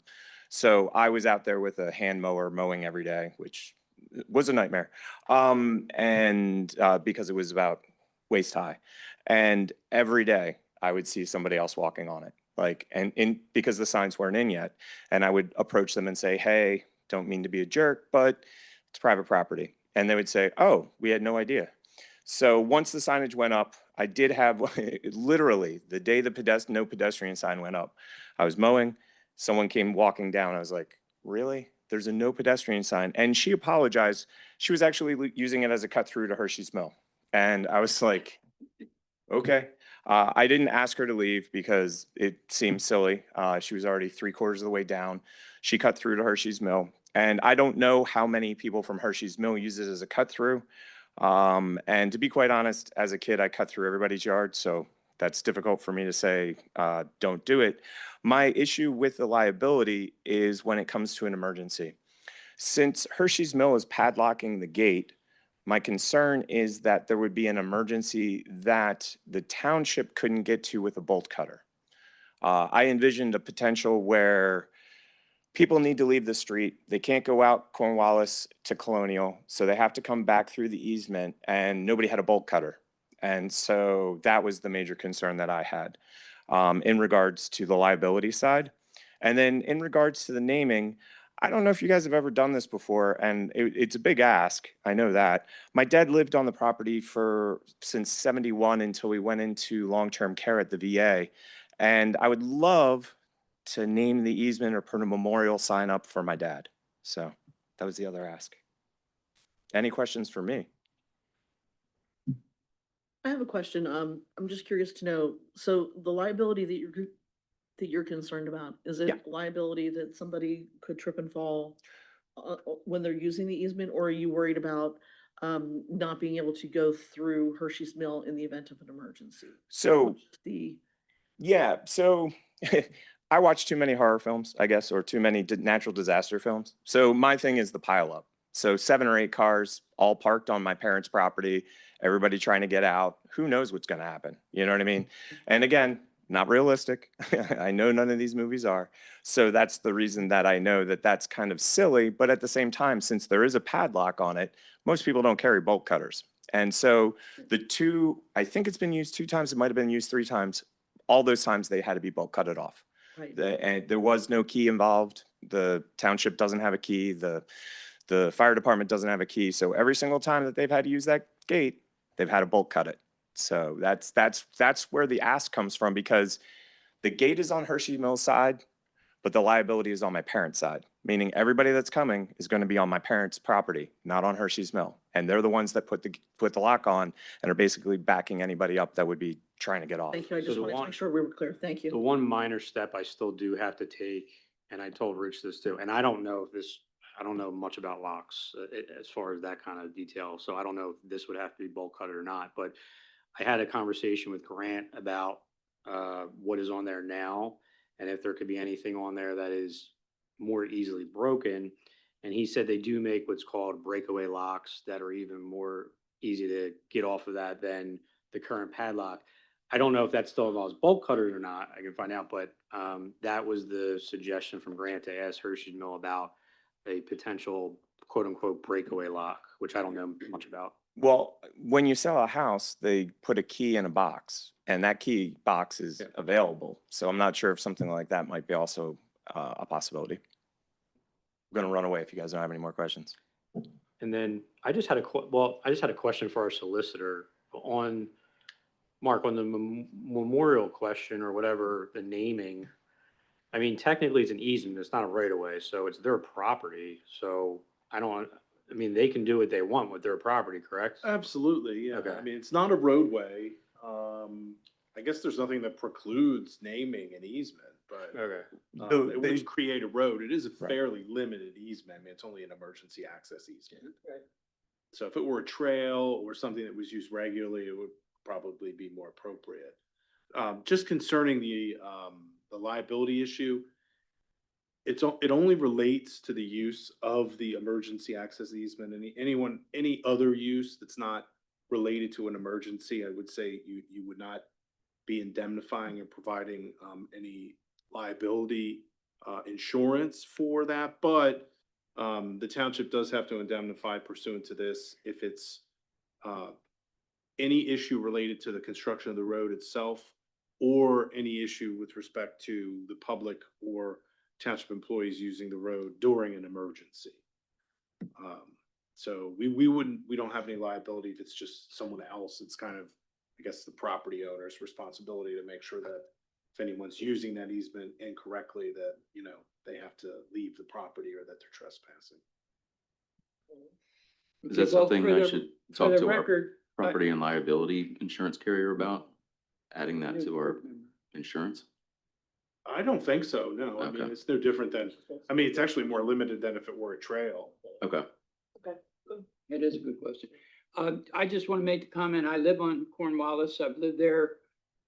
So I was out there with a hand mower mowing every day, which was a nightmare. Because it was about waist high. And every day I would see somebody else walking on it. Because the signs weren't in yet. And I would approach them and say, hey, don't mean to be a jerk, but it's private property. And they would say, oh, we had no idea. So once the signage went up, I did have literally the day the no pedestrian sign went up, I was mowing, someone came walking down. I was like, really? There's a no pedestrian sign. And she apologized. She was actually using it as a cut through to Hershey's Mill. And I was like, okay. I didn't ask her to leave because it seemed silly. She was already 3/4 of the way down. She cut through to Hershey's Mill. And I don't know how many people from Hershey's Mill use it as a cut through. And to be quite honest, as a kid, I cut through everybody's yard. So that's difficult for me to say, don't do it. My issue with the liability is when it comes to an emergency. Since Hershey's Mill is padlocking the gate, my concern is that there would be an emergency that the township couldn't get to with a bolt cutter. I envisioned a potential where people need to leave the street. They can't go out Cornwallis to Colonial, so they have to come back through the easement, and nobody had a bolt cutter. And so that was the major concern that I had in regards to the liability side. And then in regards to the naming, I don't know if you guys have ever done this before, and it's a big ask. I know that. My dad lived on the property since 71 until we went into long-term care at the VA. And I would love to name the easement or put a memorial sign up for my dad. So that was the other ask. Any questions for me? I have a question. I'm just curious to know, so the liability that you're concerned about, is it Yeah. liability that somebody could trip and fall when they're using the easement, or are you worried about not being able to go through Hershey's Mill in the event of an emergency? So The yeah, so I watch too many horror films, I guess, or too many natural disaster films. So my thing is the pileup. So 7 or 8 cars all parked on my parents' property, everybody trying to get out. Who knows what's going to happen? You know what I mean? And again, not realistic. I know none of these movies are. So that's the reason that I know that that's kind of silly. But at the same time, since there is a padlock on it, most people don't carry bolt cutters. And so I think it's been used 2 times. It might have been used 3 times. All those times they had to be bolt cutted off. Right. And there was no key involved. The township doesn't have a key. The fire department doesn't have a key. So every single time that they've had to use that gate, they've had to bolt cut it. So that's where the ask comes from, because the gate is on Hershey Mill's side, but the liability is on my parents' side, meaning everybody that's coming is going to be on my parents' property, not on Hershey's Mill. And they're the ones that put the lock on and are basically backing anybody up that would be trying to get off. Thank you. I So just the wanted to one- make sure we were clear. Thank The you. one minor step I still do have to take, and I told Rich this too, and I don't know much about locks as far as that kind of detail. So I don't know if this would have to be bolt cut or not, but I had a conversation with Grant about what is on there now and if there could be anything on there that is more easily broken. And he said they do make what's called breakaway locks that are even more easy to get off of that than the current padlock. I don't know if that still involves bolt cutters or not. I can find out, but that was the suggestion from Grant to ask Hershey Mill about a potential quote unquote breakaway lock, which I don't know much about. Well, when you sell a house, they put a key in a box, and that key box is Yeah. available. So I'm not sure if something like that might be also a possibility. I'm gonna run away if you guys don't have any more questions. And then I just had I just had a question for our solicitor on, Mark, on the memorial question or whatever, the naming. I mean, technically it's an easement, it's not a right of way, so it's their property. So I mean, they can do what they want with their property, correct? Absolutely, yeah. Okay. I mean, it's not a roadway. I guess there's nothing that precludes naming an easement, but Okay. it would create a road. It is a Right. fairly limited easement. I mean, it's only an emergency access easement. So if it were a trail or something that was used regularly, it would probably be more appropriate. Just concerning the liability issue, it only relates to the use of the emergency access easement. Any other use that's not related to an emergency, I would say you would not be indemnifying or providing any liability insurance for that. But the township does have to indemnify pursuant to this if it's any issue related to the construction of the road itself or any issue with respect to the public or township employees using the road during an emergency. So we don't have any liability if it's just someone else. It's kind of, I guess, the property owner's responsibility to make sure that if anyone's using that easement incorrectly, that, they have to leave the property or that they're trespassing. Is that Okay, well, something for I the- should for talk the to our record, property and liability insurance carrier about? Adding that New to our board member. insurance? I don't think so, no. I mean, Okay. it's no different than, I mean, it's actually more limited than if it were a trail. Okay. It is a good question. I just want to make the comment, I live on Cornwallis. I've lived there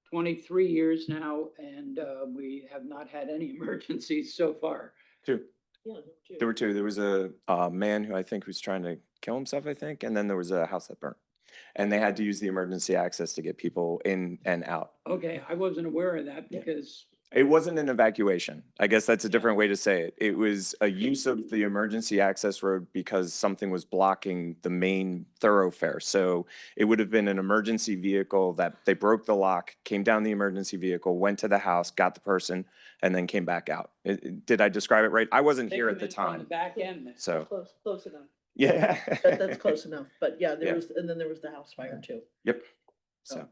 23 years now, and we have not had any emergencies so far. Two. There were two. There was a man who I think was trying to kill himself, I think, and then there was a house that burnt. And they had to use the emergency access to get people in and out. Okay, I wasn't aware of that because, It wasn't an evacuation. I guess that's a different way to say it. It was a use of the emergency access road because something was blocking the main thoroughfare. So it would have been an emergency vehicle that they broke the lock, came down the emergency vehicle, went to the house, got the person, and then came back out. Did I describe it right? I wasn't they here come at the in from the time. back end. then. So, Close enough. yeah. That's close enough, but yeah, Yeah. and then there was the house fire too. Yep. So,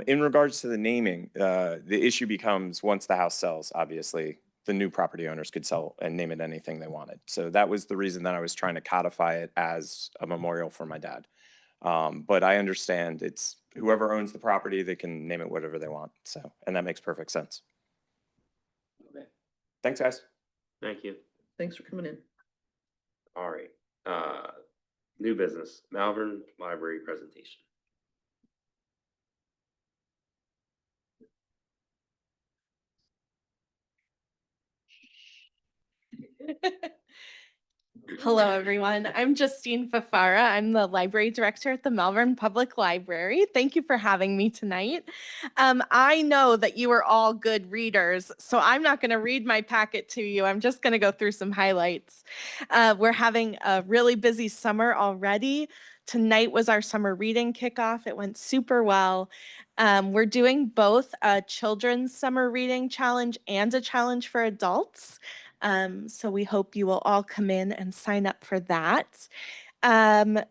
in regards to the naming, the issue becomes once the house sells, obviously, the new property owners could sell and name it anything they wanted. So that was the reason that I was trying to codify it as a memorial for my dad. But I understand it's whoever owns the property, they can name it whatever they want. So, and that makes perfect sense. Okay. Thanks, guys. Thank you. Thanks for coming in. All right. New business, Malvern Library presentation. Hello, everyone. I'm Justine Fafara. I'm the library director at the Malvern Public Library. Thank you for having me tonight. I know that you are all good readers, so I'm not going to read my packet to you. I'm just going to go through some highlights. We're having a really busy summer already. Tonight was our summer reading kickoff. It went super well. We're doing both a children's summer reading challenge and a challenge for adults. So we hope you will all come in and sign up for that.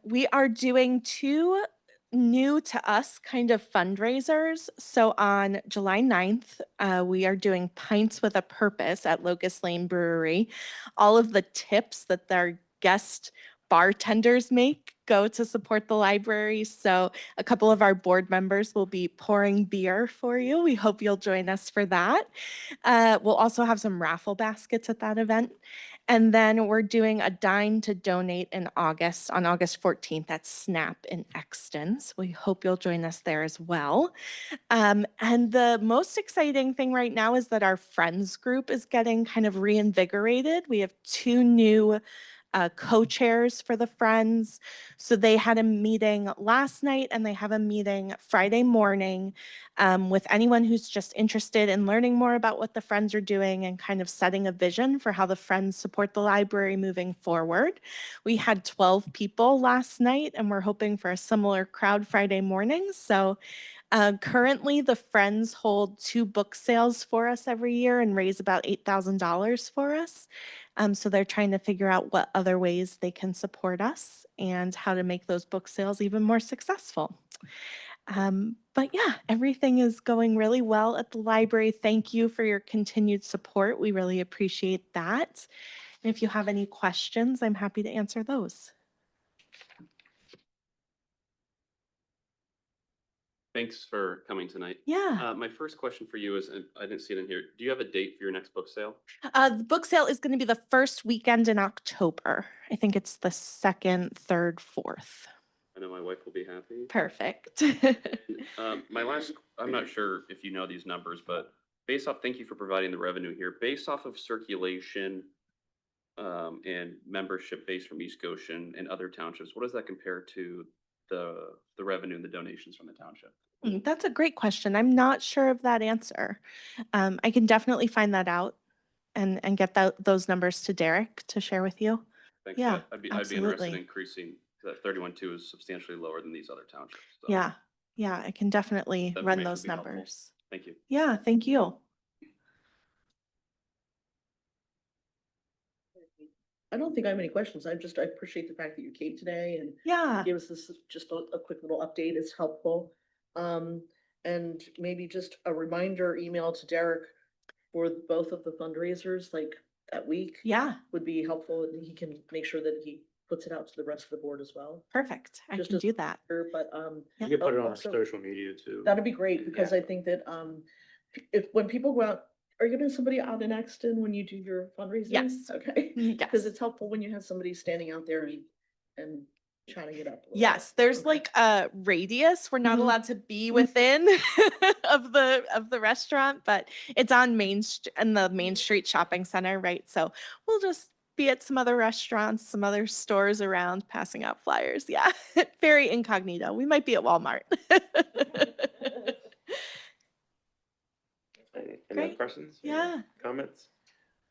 We are doing two new to us kind of fundraisers. So on July 9th, we are doing Pints with a Purpose at Locust Lane Brewery. All of the tips that their guest bartenders make go to support the library. So a couple of our board members will be pouring beer for you. We hope you'll join us for that. We'll also have some raffle baskets at that event. And then we're doing a dine to donate in August, on August 14th at Snap in Exton. So we hope you'll join us there as well. And the most exciting thing right now is that our friends group is getting kind of reinvigorated. We have two new co-chairs for the Friends. So they had a meeting last night and they have a meeting Friday morning with anyone who's just interested in learning more about what the Friends are doing and kind of setting a vision for how the Friends support the library moving forward. We had 12 people last night and we're hoping for a similar crowd Friday morning. So currently, the Friends hold 2 book sales for us every year and raise about $8,000 for us. So they're trying to figure out what other ways they can support us and how to make those book sales even more successful. But yeah, everything is going really well at the library. Thank you for your continued support. We really appreciate that. And if you have any questions, I'm happy to answer those. Thanks for coming tonight. Yeah. My first question for you is, and I didn't see it in here, do you have a date for your next book sale? The book sale is going to be the first weekend in October. I think it's the 2nd, 3rd, 4th. I know my wife will be happy. Perfect. My last, I'm not sure if you know these numbers, but based off, thank you for providing the revenue here. Based off of circulation and membership base from East Goshen and other townships, what does that compare to the revenue and the donations from the township? That's a great question. I'm not sure of that answer. I can definitely find that out and get those numbers to Derek to share with you. Thanks. Yeah, I'd be interested absolutely. in increasing, that 31.2 is substantially lower than these other townships. So Yeah, I can definitely that run information those would be helpful. numbers. Thank you. Yeah, thank you. I don't think I have any questions. I appreciate the fact that you came today and Yeah. gave us this, just a quick little update. It's helpful. And maybe just a reminder email to Derek for both of the fundraisers, like that week. Yeah, Would be helpful, and he can make sure that he puts it out to the rest of the board as well. perfect. I Just can as- do that. But, You can put it on our also- social media too. that'd be great, because I think that, when people go out, are you gonna have somebody out in Exton when you do your fundraising? Yes. Okay, Yes. because it's helpful when you have somebody standing out there and trying to get up. a little bit. Yes, there's Okay. like a radius. We're not Mhm. allowed to be within of the restaurant, but it's on in the Main Street Shopping Center, right? So we'll just be at some other restaurants, some other stores around passing out flyers. Yeah. Very incognito. We might be at Walmart. Any other Great. questions? or Yeah. Comments?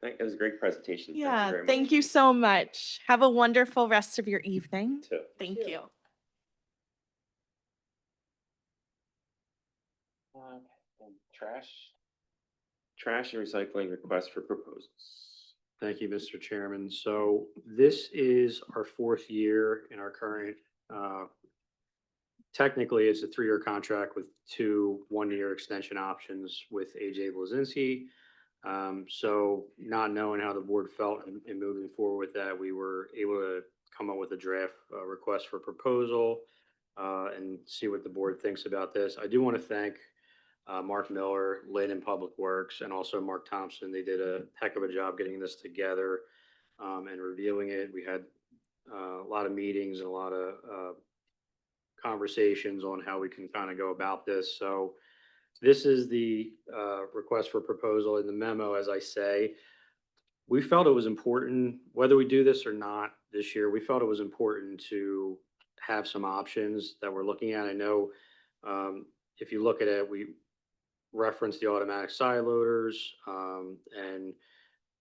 I think it was a great presentation. Thank you Yeah. very much. Thank you so much. Have a wonderful rest of your evening. Too. Thank you. Trash. Trash and recycling request for proposals. Thank you, Mr. Chairman. So this is our 4th year in our current, technically it's a 3-year contract with 2 one-year extension options with AJ Blazinski. So not knowing how the board felt in moving forward with that, we were able to come up with a draft request for proposal and see what the board thinks about this. I do want to thank Mark Miller, Lynn in Public Works, and also Mark Thompson. They did a heck of a job getting this together and reviewing it. We had a lot of meetings and a lot of conversations on how we can kind of go about this. So this is the request for proposal in the memo, as I say. We felt it was important, whether we do this or not this year, we felt it was important to have some options that we're looking at. I know if you look at it, we reference the automatic side loaders, and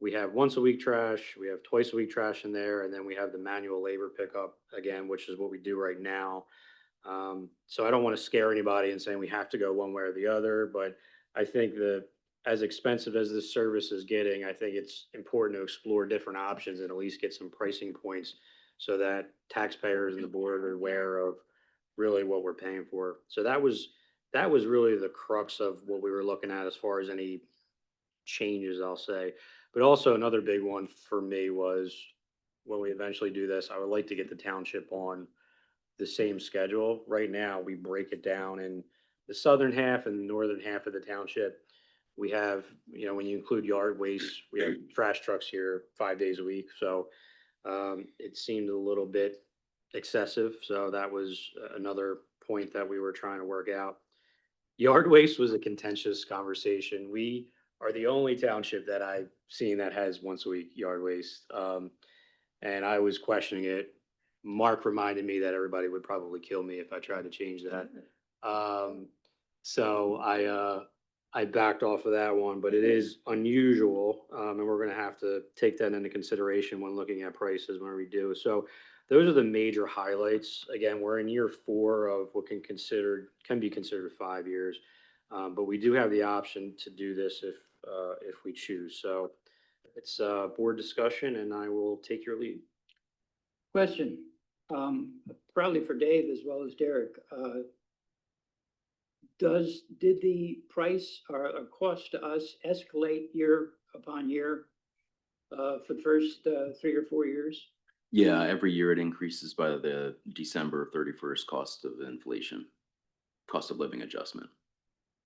we have once a week trash, we have twice a week trash in there, and then we have the manual labor pickup again, which is what we do right now. So I don't want to scare anybody and saying we have to go one way or the other, but I think that as expensive as this service is getting, I think it's important to explore different options and at least get some pricing points so that taxpayers and the board are aware of really what we're paying for. So that was really the crux of what we were looking at as far as any changes, I'll say. But also another big one for me was when we eventually do this, I would like to get the township on the same schedule. Right now, we break it down in the southern half and the northern half of the township. We have, when you include yard waste, we have trash trucks here 5 days a week. So it seemed a little bit excessive. So that was another point that we were trying to work out. Yard waste was a contentious conversation. We are the only township that I've seen that has once a week yard waste. and I was questioning it. Mark reminded me that everybody would probably kill me if I tried to change that. So I backed off of that one, but it is unusual, and we're gonna have to take that into consideration when looking at prices when we do. So those are the major highlights. Again, we're in year 4 of what can be considered 5 years. But we do have the option to do this if we choose. So it's board discussion, and I will take your lead. Question, probably for Dave as well as Derek. Did the price or cost to us escalate year upon year for the first 3 or 4 years? Yeah, every year it increases by the December 31st cost of inflation, cost of living adjustment.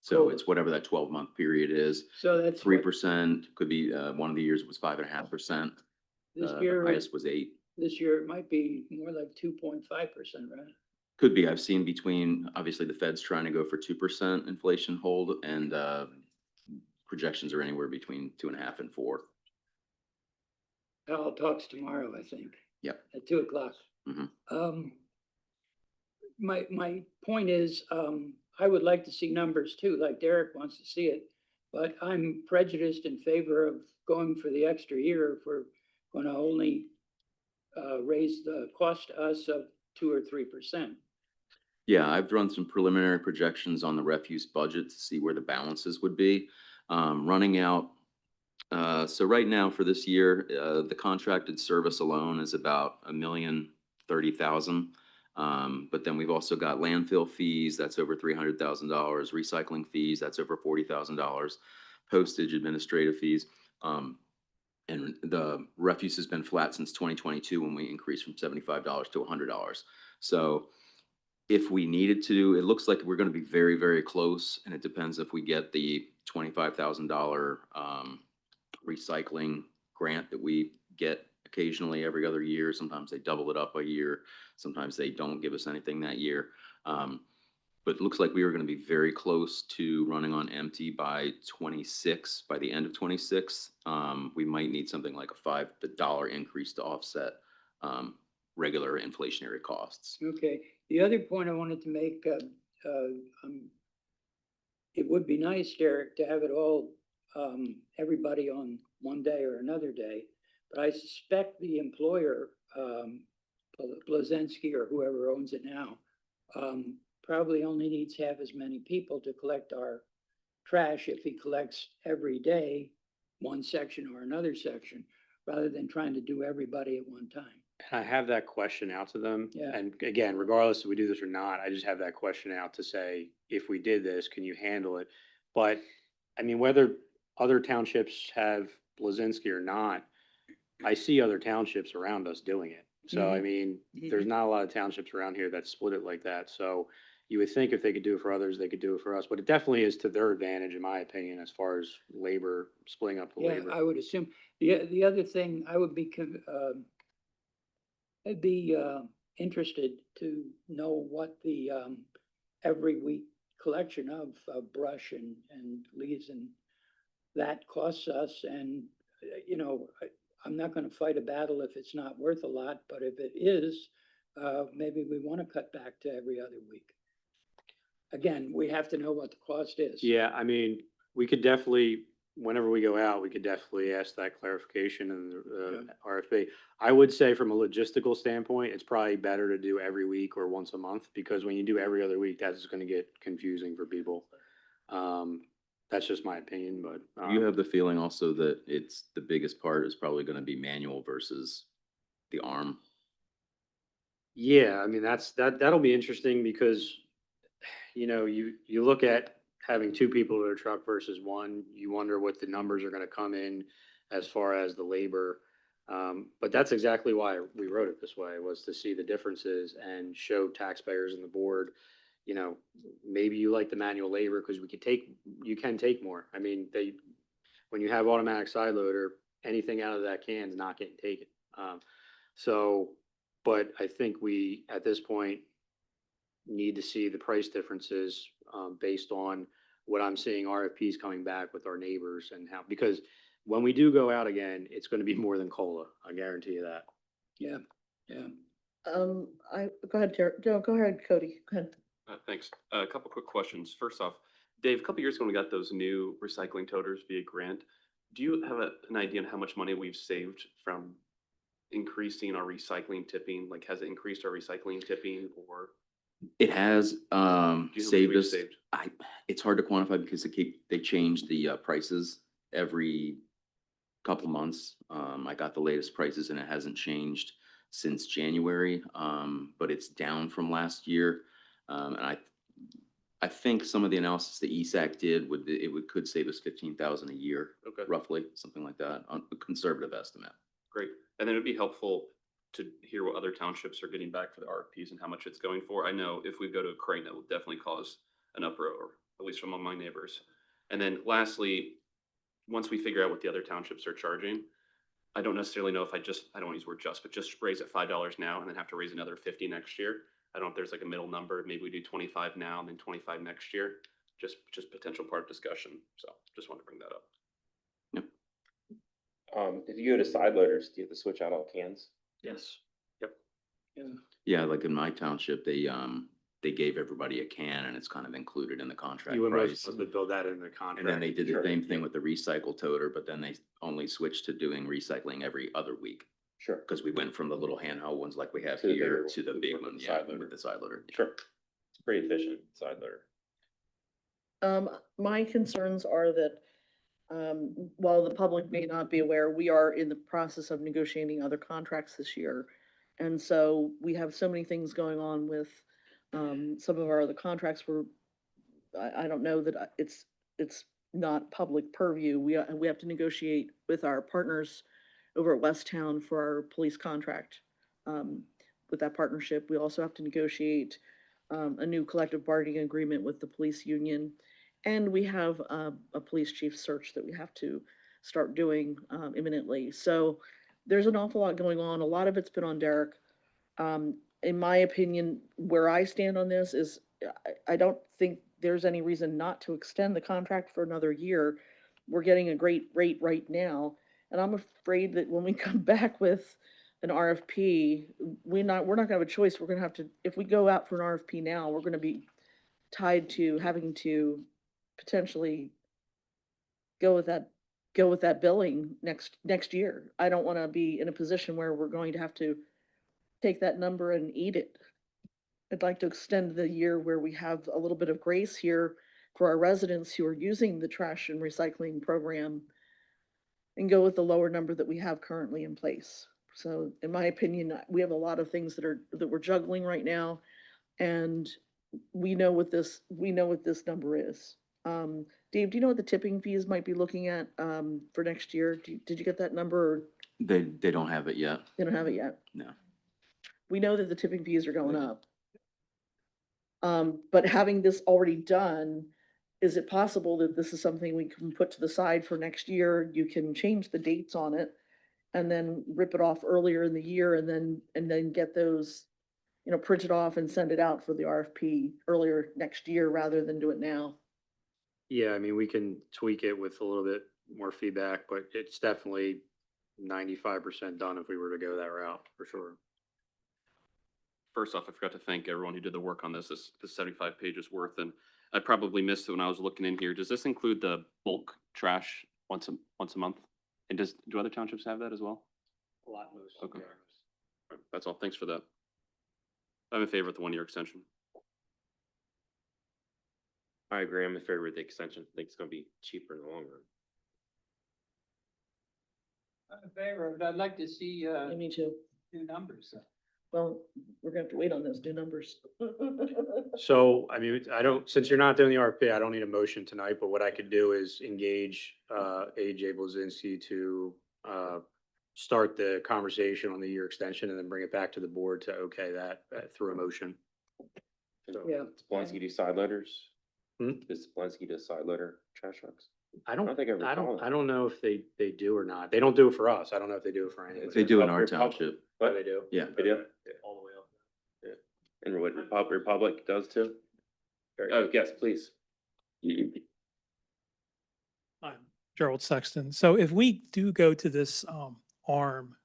So Cool. it's whatever that 12-month period is. So that's 3% could be, one of the years it was 5.5%. this The year. highest was 8. This year it might be more like 2.5%, right? Could be. I've seen between, obviously the Fed's trying to go for 2% inflation hold, and projections are anywhere between 2.5 and 4. Powell talks tomorrow, I think. Yep. At 2:00. Mhm. My point is, I would like to see numbers too, like Derek wants to see it. But I'm prejudiced in favor of going for the extra year if we're gonna only raise the cost to us of 2 or 3%. Yeah, I've run some preliminary projections on the refuse budget to see where the balances would be. Running out, so right now for this year, the contracted service alone is about $1,030,000. But then we've also got landfill fees, that's over $300,000, recycling fees, that's over $40,000, postage, administrative fees. And the refuse has been flat since 2022 when we increased from $75 to $100. So if we needed to, it looks like we're going to be very, very close, and it depends if we get the $25,000 recycling grant that we get occasionally every other year. Sometimes they double it up a year. Sometimes they don't give us anything that year. But it looks like we are going to be very close to running on empty by 26, by the end of 26. We might need something like a $5 increase to offset regular inflationary costs. Okay, the other point I wanted to make, it would be nice, Derek, to have it all, everybody on one day or another day. But I suspect the employer, Blazinski or whoever owns it now, probably only needs half as many people to collect our trash if he collects every day, one section or another section, rather than trying to do everybody at one time. And I have that question out to them. Yeah. And again, regardless if we do this or not, I just have that question out to say, if we did this, can you handle it? But I mean, whether other townships have Blazinski or not, I see other townships around us doing it. So, I mean, there's not a lot of townships around here that split it like that. So you would think if they could do it for others, they could do it for us, but it definitely is to their advantage, in my opinion, as far as labor, splitting up the Yeah, labor. I would assume. The other thing, I would be, I'd be interested to know what the every week collection of brush and leaves and that costs us. And, you know, I'm not gonna fight a battle if it's not worth a lot, but if it is, maybe we wanna cut back to every other week. Again, we have to know what the cost is. Yeah, I mean, we could definitely, whenever we go out, we could definitely ask that clarification in the RFP. I would say from a logistical standpoint, it's probably better to do every week or once a month, because when you do every other week, that's gonna get confusing for people. That's just my opinion, but. You have the feeling also that it's the biggest part is probably going to be manual versus the arm. Yeah, I mean, that'll be interesting because, you know, you look at having 2 people in a truck versus 1, you wonder what the numbers are gonna come in as far as the labor. But that's exactly why we wrote it this way, was to see the differences and show taxpayers and the board, you know, maybe you like the manual labor because you can take more. I mean, when you have automatic side loader, anything out of that can is not getting taken. But I think we, at this point, need to see the price differences based on what I'm seeing RFPs coming back with our neighbors and how, because when we do go out again, it's going to be more than COLA. I guarantee you that. Yeah, yeah. Go ahead, no, go ahead, Cody, go ahead. Thanks. A couple quick questions. First off, Dave, a couple years ago, we got those new recycling toters via grant. Do you have an idea on how much money we've saved from increasing our recycling tipping? Like, has it increased our recycling tipping or? It has, Do you know how much saved we've us. saved? It's hard to quantify because they change the, prices every couple months. I got the latest prices and it hasn't changed since January, but it's down from last year. And I think some of the analysis that ESAC did could save us 15,000 a year, Okay. roughly, something like that, on a conservative estimate. Great. And then it'd be helpful to hear what other townships are getting back for the RFPs and how much it's going for. I know if we go to a Creighton, it will definitely cause an uproar, at least from among my neighbors. And then lastly, once we figure out what the other townships are charging, I don't necessarily know if I don't want to use the word but just raise it $5 now and then have to raise another 50 next year. I don't know if there's like a middle number. Maybe we do 25 now and then 25 next year. Just potential part of discussion. So just want to bring that up. If you go to side loaders, do you have to switch out all cans? Yes. Yep. Yeah. Yeah, like in my township, they gave everybody a can and it's kind of included in the contract You and most price. of us would build that in the contract. And then they did the Sure. same thing with the recycle toter, but then they only switched to doing recycling every other week. Sure. Because we went from the little handheld ones like we have To the here bigger to the one, big with one, the yeah, side loader. with the side loader. Sure. It's pretty efficient, side loader. My concerns are that, while the public may not be aware, we are in the process of negotiating other contracts this year. And so we have so many things going on with, some of our other contracts where I don't know that it's not public purview. We have to negotiate with our partners over at Westtown for our police contract. With that partnership, we also have to negotiate a new collective bargaining agreement with the police union. And we have a police chief search that we have to start doing imminently. So there's an awful lot going on. A lot of it's been on Derek. In my opinion, where I stand on this is I don't think there's any reason not to extend the contract for another year. We're getting a great rate right now. And I'm afraid that when we come back with an RFP, we're not gonna have a choice. We're gonna have to, if we go out for an RFP now, we're gonna be tied to having to potentially go with that billing next year. I don't wanna be in a position where we're going to have to take that number and eat it. I'd like to extend the year where we have a little bit of grace here for our residents who are using the trash and recycling program and go with the lower number that we have currently in place. So in my opinion, we have a lot of things that we're juggling right now, and we know what this number is. Dave, do you know what the tipping fees might be looking at for next year? Did you get that number? Or They don't have it yet. they don't have it yet? No. We know that the tipping fees are going up. But having this already done, is it possible that this is something we can put to the side for next year? You can change the dates on it and then rip it off earlier in the year and then get those, printed off and send it out for the RFP earlier next year rather than do it now. Yeah, I mean, we can tweak it with a little bit more feedback, but it's definitely 95% done if we were to go that route, for sure. First off, I forgot to thank everyone who did the work on this. This 75 pages worth, and I probably missed it when I was looking in here. Does this include the bulk trash once a month? And do other townships have that as well? A lot most. Okay. All right, that's all. Thanks for that. I'm in favor of the 1-year extension. I agree. I'm in favor of the extension. I think it's gonna be cheaper in the long run. I'm in favor of it. I'd like to see, Me too. new numbers. Well, we're gonna have to wait on those new numbers. So, I mean, since you're not doing the RFP, I don't need a motion tonight, but what I could do is engage AJ Blazinski to start the conversation on the year extension and then bring it back to the board to okay that through a motion. Yeah. Does Blinsky do side loaders? Hmm? Does Blinsky do side loader trash trucks? I don't think I recall that. I don't know if they do or not. They don't do it for us. I don't know if they do it for anyone. They do in our Republic. township. What? They do. Yeah. They do? All the way up. And what Republic does too? Oh, yes, please. I'm Gerald Sexton. So if we do go to this arm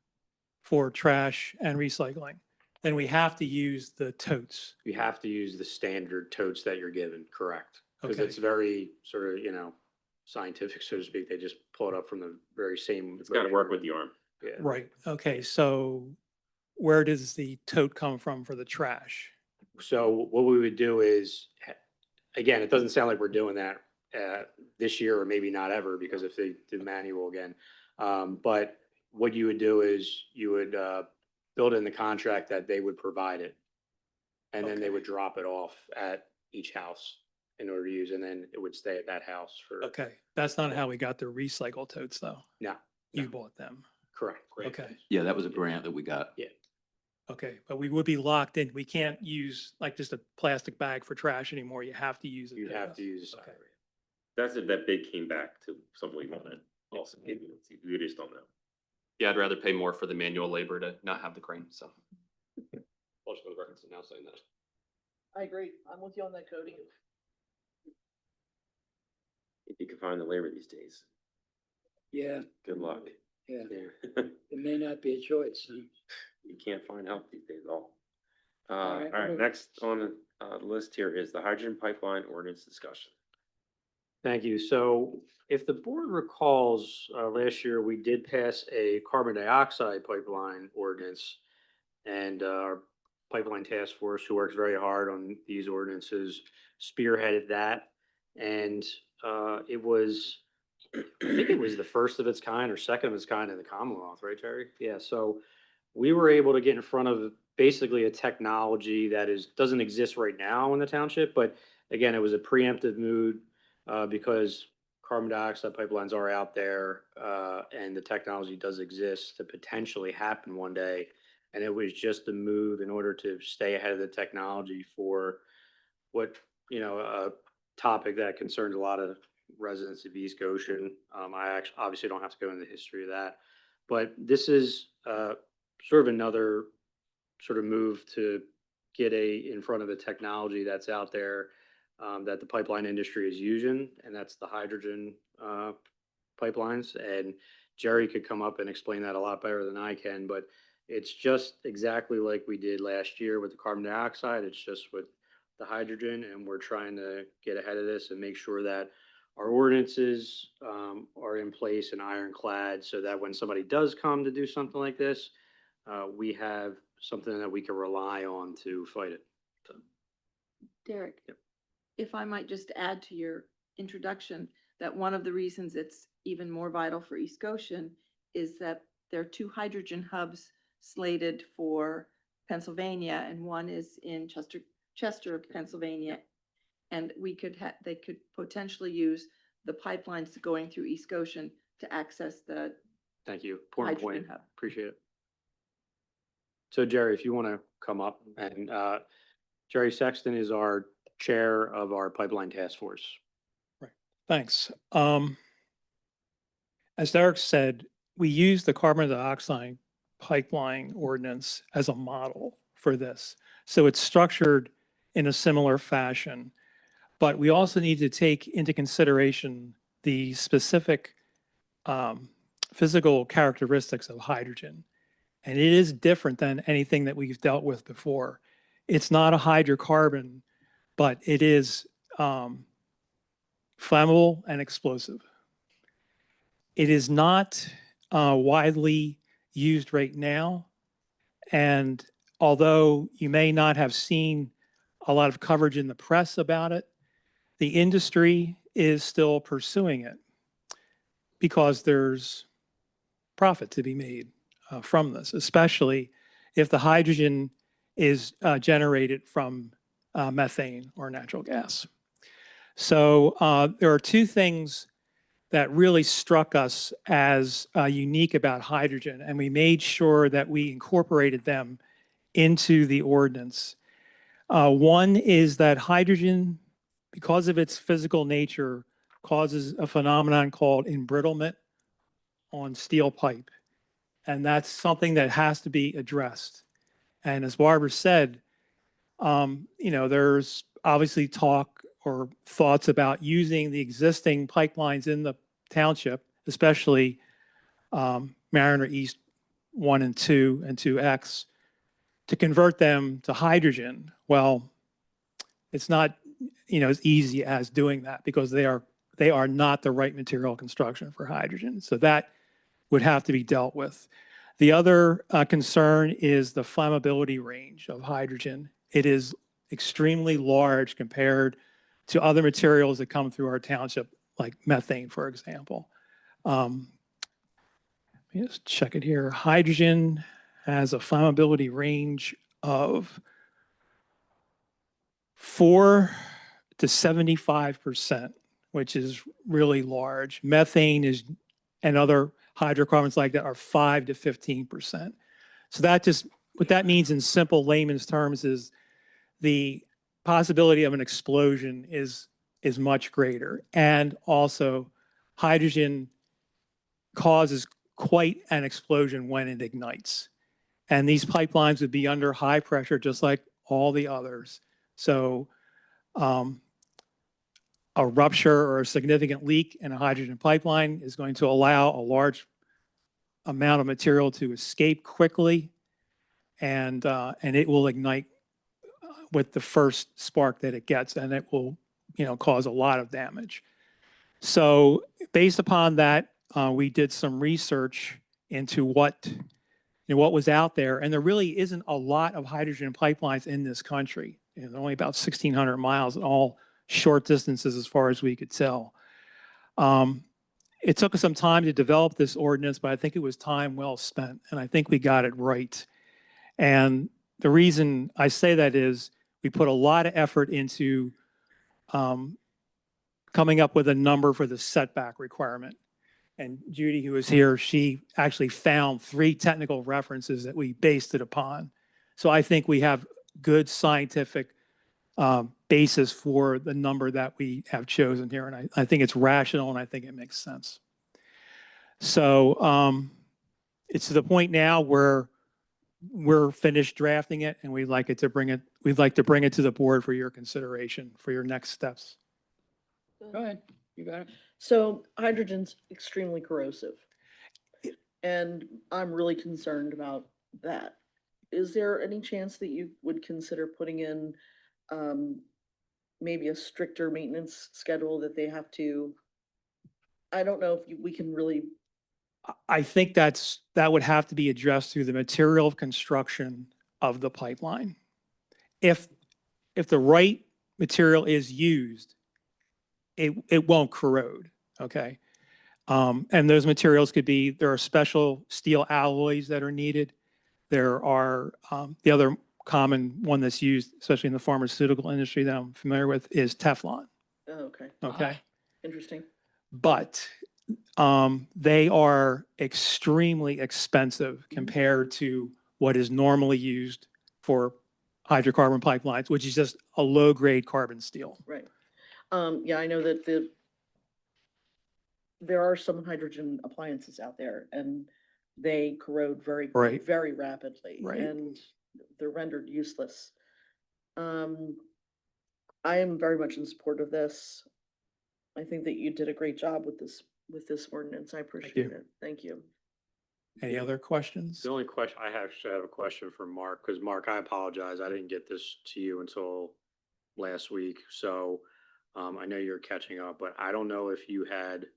for trash and recycling, then we have to use the totes. You have to use the standard totes that you're given, correct? Because Okay. it's very sort of, scientific, so to speak. They just pull it up from the very same. It's gotta work with the arm. Yeah. Right, okay, so where does the tote come from for the trash? So what we would do is, again, it doesn't sound like we're doing that this year or maybe not ever because if they do manual again. But what you would do is you would build in the contract that they would provide it. And then they would drop it off at each house in order to use, and then it would stay at that house for. Okay, that's not how we got the recycle totes though. No, You bought them. correct. Okay, Yeah, that was a grant that we got. Yeah. okay, but we would be locked in. We can't use like just a plastic bag for trash anymore. You have to use it. You'd have to use. Okay. That's if that bid came back to something we wanted. Also, maybe we just don't know. Yeah, I'd rather pay more for the manual labor to not have the crane, so. I'll just go to the records now saying that. I agree. I'm with you on that, Cody. If you can find the labor these days, Yeah, good luck. yeah. Yeah. It may not be a choice. Huh? You can't find help these days at all. All right, All right, move- next on the list here is the hydrogen pipeline ordinance discussion. Thank you. So if the board recalls, last year, we did pass a carbon dioxide pipeline ordinance. And our pipeline task force, who works very hard on these ordinances, spearheaded that. And it was, I think it was the first of its kind or second of its kind in the Commonwealth, right, Jerry? Yeah, so we were able to get in front of basically a technology that doesn't exist right now in the township, but again, it was a preemptive move because carbon dioxide pipelines are out there and the technology does exist to potentially happen one day. And it was just a move in order to stay ahead of the technology for what, a topic that concerns a lot of residents of East Goshen. I obviously don't have to go into the history of that, but this is sort of another sort of move to get in front of the technology that's out there that the pipeline industry is using, and that's the hydrogen pipelines. And Jerry could come up and explain that a lot better than I can, but it's just exactly like we did last year with the carbon dioxide. It's just with the hydrogen, and we're trying to get ahead of this and make sure that our ordinances are in place and ironclad so that when somebody does come to do something like this, we have something that we can rely on to fight it. So, Derek, if I might just add to your introduction, that one of the reasons it's even more vital for East Goshen is that there are 2 hydrogen hubs slated for Pennsylvania, and one is in Chester, Pennsylvania. And they could potentially use the pipelines going through East Goshen to access the thank you. Important point. hydrogen hub. Appreciate it. So Jerry, if you want to come up, and Jerry Sexton is our chair of our pipeline task force. Thanks. As Derek said, we use the carbon dioxide pipeline ordinance as a model for this. So it's structured in a similar fashion, but we also need to take into consideration the specific physical characteristics of hydrogen. And it is different than anything that we've dealt with before. It's not a hydrocarbon, but it is flammable and explosive. It is not widely used right now. And although you may not have seen a lot of coverage in the press about it, the industry is still pursuing it because there's profit to be made from this, especially if the hydrogen is generated from methane or natural gas. So there are 2 things that really struck us as unique about hydrogen, and we made sure that we incorporated them into the ordinance. One is that hydrogen, because of its physical nature, causes a phenomenon called embrittlement on steel pipe. And that's something that has to be addressed. And as Barbara said, there's obviously talk or thoughts about using the existing pipelines in the township, especially Mariner East 1 and 2 and 2X to convert them to hydrogen. Well, it's not, as easy as doing that because they are not the right material construction for hydrogen. So that would have to be dealt with. The other concern is the flammability range of hydrogen. It is extremely large compared to other materials that come through our township, like methane, for example. Let me just check it here. Hydrogen has a flammability range of 4 to 75%, which is really large. Methane is, and other hydrocarbons like that are 5 to 15%. So what that means in simple layman's terms is the possibility of an explosion is much greater. And also hydrogen causes quite an explosion when it ignites. And these pipelines would be under high pressure, just like all the others. So a rupture or a significant leak in a hydrogen pipeline is going to allow a large amount of material to escape quickly, and it will ignite with the first spark that it gets, and it will, cause a lot of damage. So based upon that, we did some research into what was out there, and there really isn't a lot of hydrogen pipelines in this country. Only about 1,600 miles, and all short distances as far as we could tell. It took us some time to develop this ordinance, but I think it was time well spent, and I think we got it right. And the reason I say that is we put a lot of effort into coming up with a number for the setback requirement. And Judy, who was here, she actually found 3 technical references that we based it upon. So I think we have good scientific basis for the number that we have chosen here. And I think it's rational, and I think it makes sense. So it's to the point now where we're finished drafting it, and we'd like to bring it to the board for your consideration for your next steps. Go ahead, you got it. So hydrogen's extremely corrosive. And I'm really concerned about that. Is there any chance that you would consider putting in maybe a stricter maintenance schedule that they have to? I don't know if we can really. I think that would have to be addressed through the material of construction of the pipeline. If the right material is used, it won't corrode, okay? And those materials there are special steel alloys that are needed. There are, the other common one that's used, especially in the pharmaceutical industry that I'm familiar with, is Teflon, Oh, okay. okay? Interesting. But they are extremely expensive compared to what is normally used for hydrocarbon pipelines, which is just a low-grade carbon steel. Right. Yeah, I know that there are some hydrogen appliances out there, and they corrode very, Right. very rapidly, Right. and they're rendered useless. I am very much in support of this. I think that you did a great job with this ordinance. I appreciate it. Thank you. Any other questions? The only question, I actually have a question for Mark, because Mark, I apologize, I didn't get this to you until last week. So I know you're catching up, but I don't know if you had,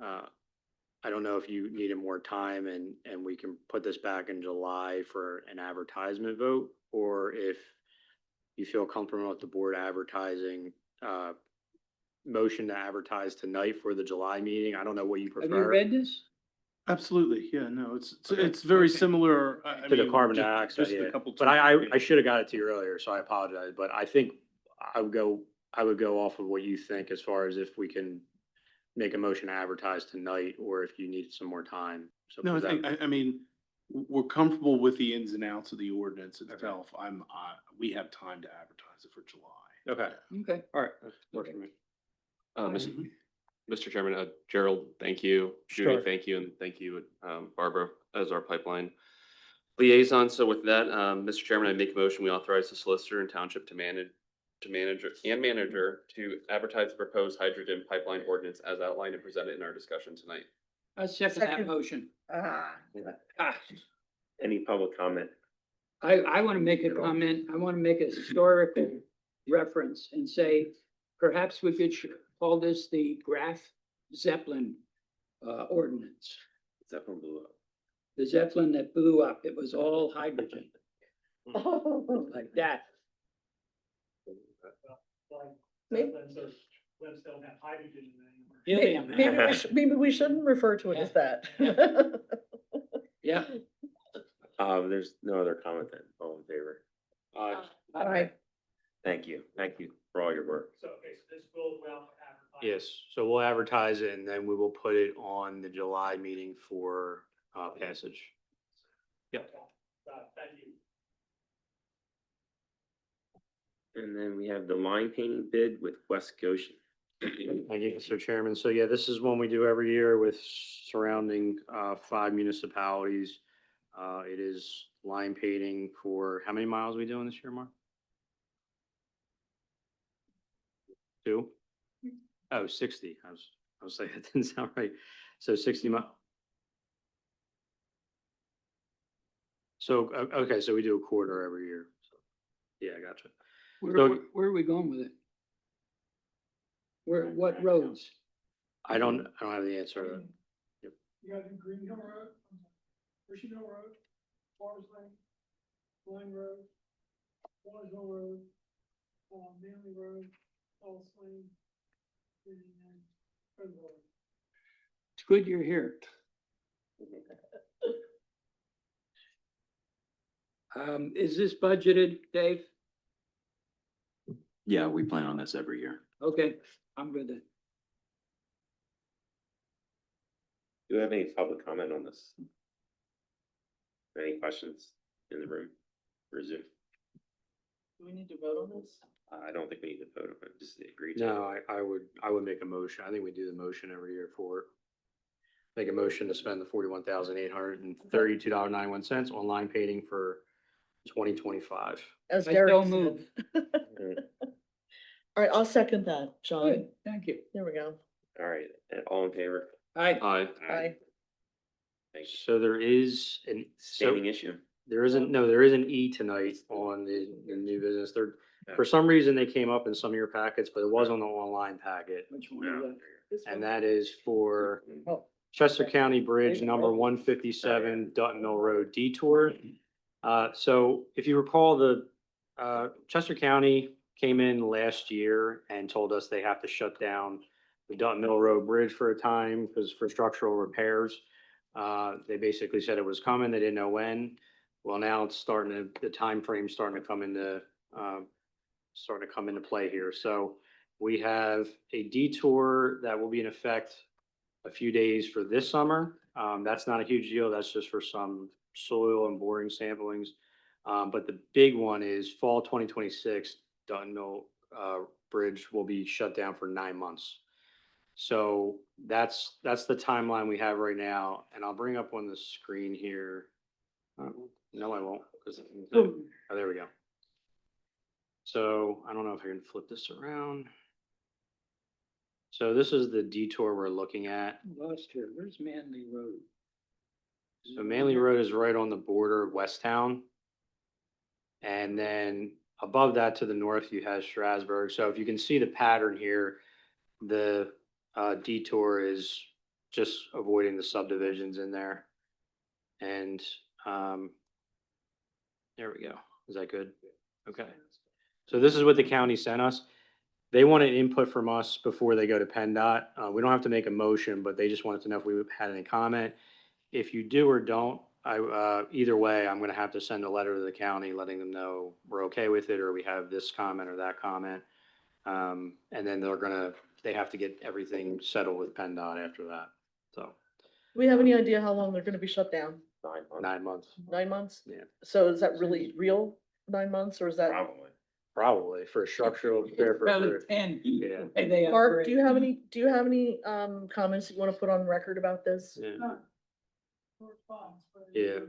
I don't know if you needed more time and we can put this back in July for an advertisement vote, or if you feel comfortable with the board advertising, motion to advertise tonight for the July meeting. I don't know what you Have you prefer. read this? Absolutely, yeah, no, Okay. it's very Okay. similar. To the carbon dioxide, Just a yeah. couple. But I should have got it to you earlier, so I apologize. But I think I would go off of what you think as far as if we can make a motion to advertise tonight, or if you need some more time. So No, is that- I mean, we're comfortable with the ins and outs of the ordinance itself. We have time to advertise it for July. Okay, Okay. all right, that works for me. Mr. Chairman, Gerald, thank you. Judy, Sure. thank you. And thank you, Barbara, as our pipeline liaison. So with that, Mr. Chairman, I make a motion, we authorize the solicitor and township manager to advertise the proposed hydrogen pipeline ordinance as outlined and presented in our discussion tonight. I second that Second. motion. Ah, Ah, Any public comment? I want to make a comment. I want to make a historical reference and say, perhaps we could call this the Graf Zeppelin ordinance. Zeppelin blew up. The Zeppelin that blew up, it was all hydrogen, like that. Maybe- Helium. maybe we shouldn't refer to it as that. Yeah. There's no other comment then, all in favor? All right. Thank you for all your work. Yes, so we'll advertise it and then we will put it on the July meeting for passage. Yep. And then we have the line painting bid with West Goshen. Thank you, Mr. Chairman. So yeah, this is one we do every year with surrounding 5 municipalities. It is line painting for, how many miles are we doing this year, Mark? 2? Oh, 60. I was like, that didn't sound right. So 60 miles. So, okay, so we do a quarter every year. So, yeah, I gotcha. Where are we going with it? What roads? I don't have the answer to that. You got the Green Hill Road, Bushy Hill Road, Forest Lane, Line Road, Forest Hill Road, Manley Road, Falls Lane, and Fred Road. It's good you're here. Is this budgeted, Dave? Yeah, we plan on this every year. Okay, I'm with it. Do you have any public comment on this? Any questions in the room or Zoom? Do we need to vote on this? I don't think we need to vote on it, just agree to. No, I would make a motion. I think we do the motion every year for it. Make a motion to spend the $41,832.91 on line painting for 2025. As I Derek so said. move. All right, I'll second that, John. Good, thank you. There we go. All right, and all in favor? Aye. Aye. Aye. Thank you. So there is an, so Standing issue. there is an E tonight on the new business. There, for some reason, they came up in some of your packets, but it was on the online packet. Which one is that? This And one? that is for Oh. Chester County Bridge number 157 Dutton Mill Road detour. So if you recall, the Chester County came in last year and told us they have to shut down the Dutton Mill Road Bridge for a time because for structural repairs. They basically said it was coming. They didn't know when. Well, now it's starting to, the timeframe's starting to come into play here. So we have a detour that will be in effect a few days for this summer. That's not a huge deal. That's just for some soil and boring samplings. But the big one is fall 2026, Dutton Mill Bridge will be shut down for 9 months. So that's the timeline we have right now. And I'll bring up on the screen here. No, I won't. Oh, there we go. So I don't know if I can flip this around. So this is the detour we're looking at. Lost here. Where's Manley Road? So Manley Road is right on the border of Westtown. And then above that to the north, you have Strasburg. So if you can see the pattern here, the detour is just avoiding the subdivisions in there. And there we go. Is that good? Okay. So this is what the county sent us. They wanted input from us before they go to PennDOT. We don't have to make a motion, but they just wanted to know if we had any comment. If you do or don't, either way, I'm going to have to send a letter to the county letting them know we're okay with it, or we have this comment or that comment. And then they have to get everything settled with PennDOT after that. So Do we have any idea how long they're gonna be shut down? 9 months. 9 months. 9 months? Yeah. So is that really real 9 months or is that? Probably for structural repair. Probably 10. Yeah. And they Mark, operate. do you have any comments you want to put on record about this? Yeah. Yeah.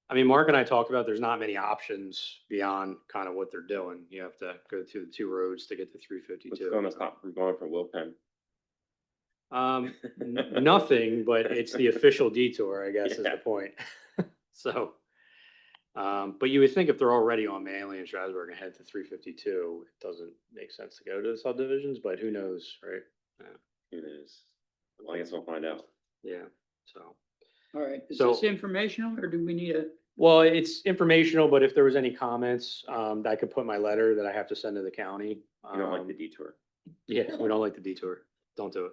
I mean, Mark and I talked about there's not many options beyond kind of what they're doing. You have to go through the 2 roads to get to What's 352. going to stop from going from Will Penn? Nothing, but it's the official detour, I guess, is Yeah. the point. So, but you would think if they're already on Manley and Strasburg and head to 352, it doesn't make sense to go to the subdivisions, but who knows, right? Who knows? Well, I guess we'll find out. Yeah, so. All right, is So- this informational or do we need a? Well, it's informational, but if there was any comments, I could put my letter that I have to send to the county. You don't like the detour. Yeah, we don't like the detour. Don't do it.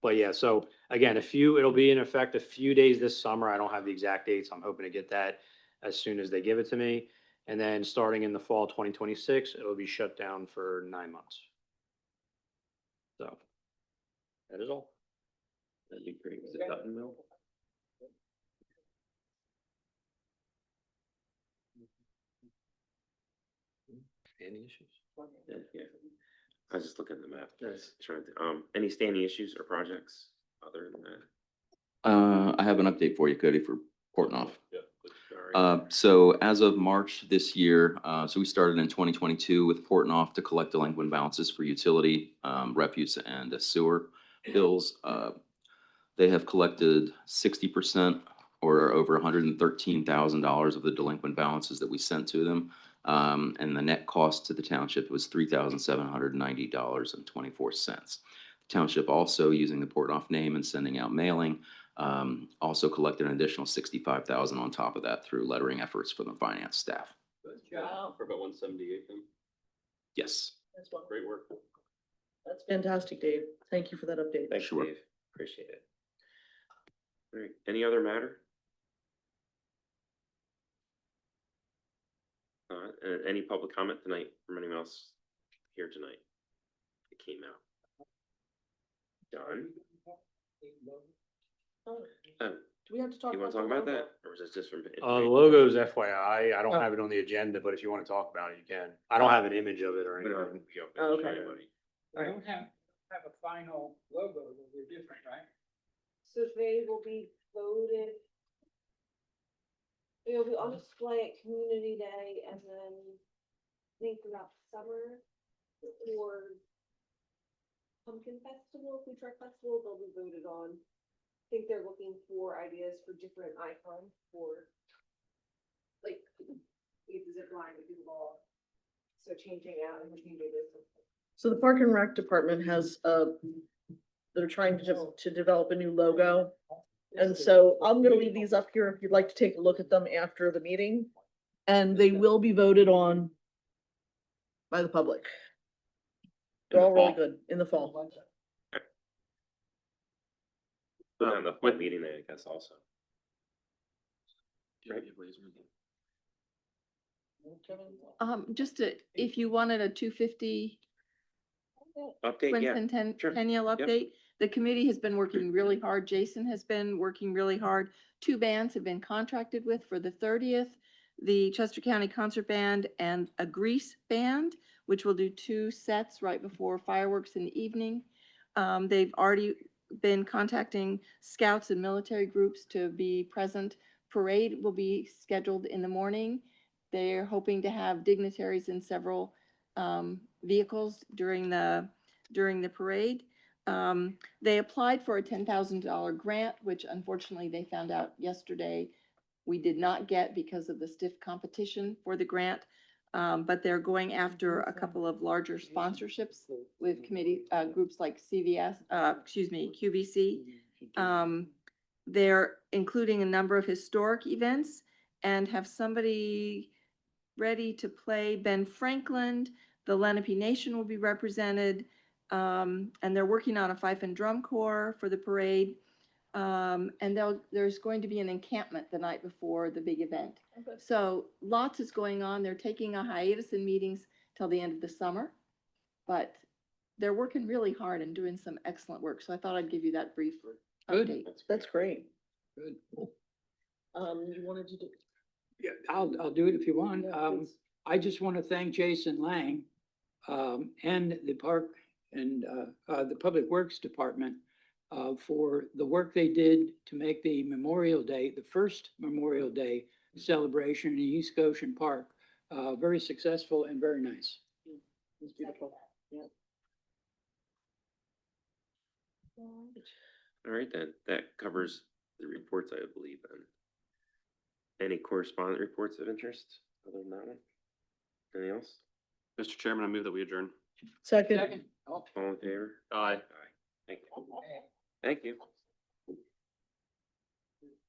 But yeah, so again, it'll be in effect a few days this summer. I don't have the exact dates. I'm hoping to get that as soon as they give it to me. And then starting in the fall 2026, it'll be shut down for 9 months. So that is all. That'd be great. Was it Dutton Mill? Any issues? Yeah. I was just looking at the map. Just trying to, any standing issues or projects other than that? I have an update for you, Cody, for Portnoy. Sorry. So as of March this year, so we started in 2022 with Portnoy to collect delinquent balances for utility, refuse, and sewer bills. They have collected 60% or over $113,000 of the delinquent balances that we sent to them. And the net cost to the township was $3,790.24. Township also, using the Portnoy name and sending out mailing, also collected an additional $65,000 on top of that through lettering efforts from the finance staff. Wow. For about 178 then. Yes. That's one. Great work. That's fantastic, Dave. Thank you for that update. Thanks, Sure. Dave. Appreciate it. All right, any other matter? And any public comment tonight from anyone else here tonight? It came out. Done. Oh, Oh, do we have to talk you about? want to talk the about logo? that, or is this just from? The logo's FYI. I don't Oh. have it on the agenda, but if you want to talk about it, you can. I don't have an image of it or We don't have- anything. we don't Oh, show okay. anybody. We don't have a final logo, but they're different, right? So they will be voted. It'll be on display at Community Day and then I think throughout the summer or Pumpkin Festival, Food Truck Festival, they'll be voted on. I think they're looking for ideas for different icons for like the zip line, the ball. So changing out and changing this. So the Park and Rec Department has, they're trying to develop a new logo. And so I'm gonna leave these up here if you'd like to take a look at them after the meeting. And they will be voted on by the public. They're the all really fall? good in the fall. Put it on the web meeting day, I guess, also. Right. Just if you wanted a 250 Update, yeah. Sure. Quincentennial Yep. update, the committee has been working really hard. Jason has been working really hard. 2 bands have been contracted with for the 30th, the Chester County Concert Band and a Grease Band, which will do 2 sets right before fireworks in the evening. They've already been contacting scouts and military groups to be present. Parade will be scheduled in the morning. They're hoping to have dignitaries in several vehicles during the parade. They applied for a $10,000 grant, which unfortunately they found out yesterday we did not get because of the stiff competition for the grant. But they're going after a couple of larger sponsorships with committee groups like QVC. They're including a number of historic events and have somebody ready to play. Ben Franklin, the Lenape Nation will be represented. And they're working on a fife and drum corps for the parade. And there's going to be an encampment the night before the big event. Okay. So lots is going on. They're taking a hiatus in meetings till the end of the summer, but they're working really hard and doing some excellent work. So I thought I'd give you that brief Good. update. That's great. Good. You wanted to do? Yeah, I'll do it if you want. Yeah, please. I just want to thank Jason Lang, and the Park and, the Public Works Department, for the work they did to make the Memorial Day, the first Memorial Day celebration in East Goshen Park, very successful and very nice. It's beautiful. Yeah. All right, then, that covers the reports, I believe, then. Any correspondent reports of interest other than that one? Anything else? Mr. Chairman, I move that we adjourn. Second. All in favor? Aye. Aye. Thank you. Thank you.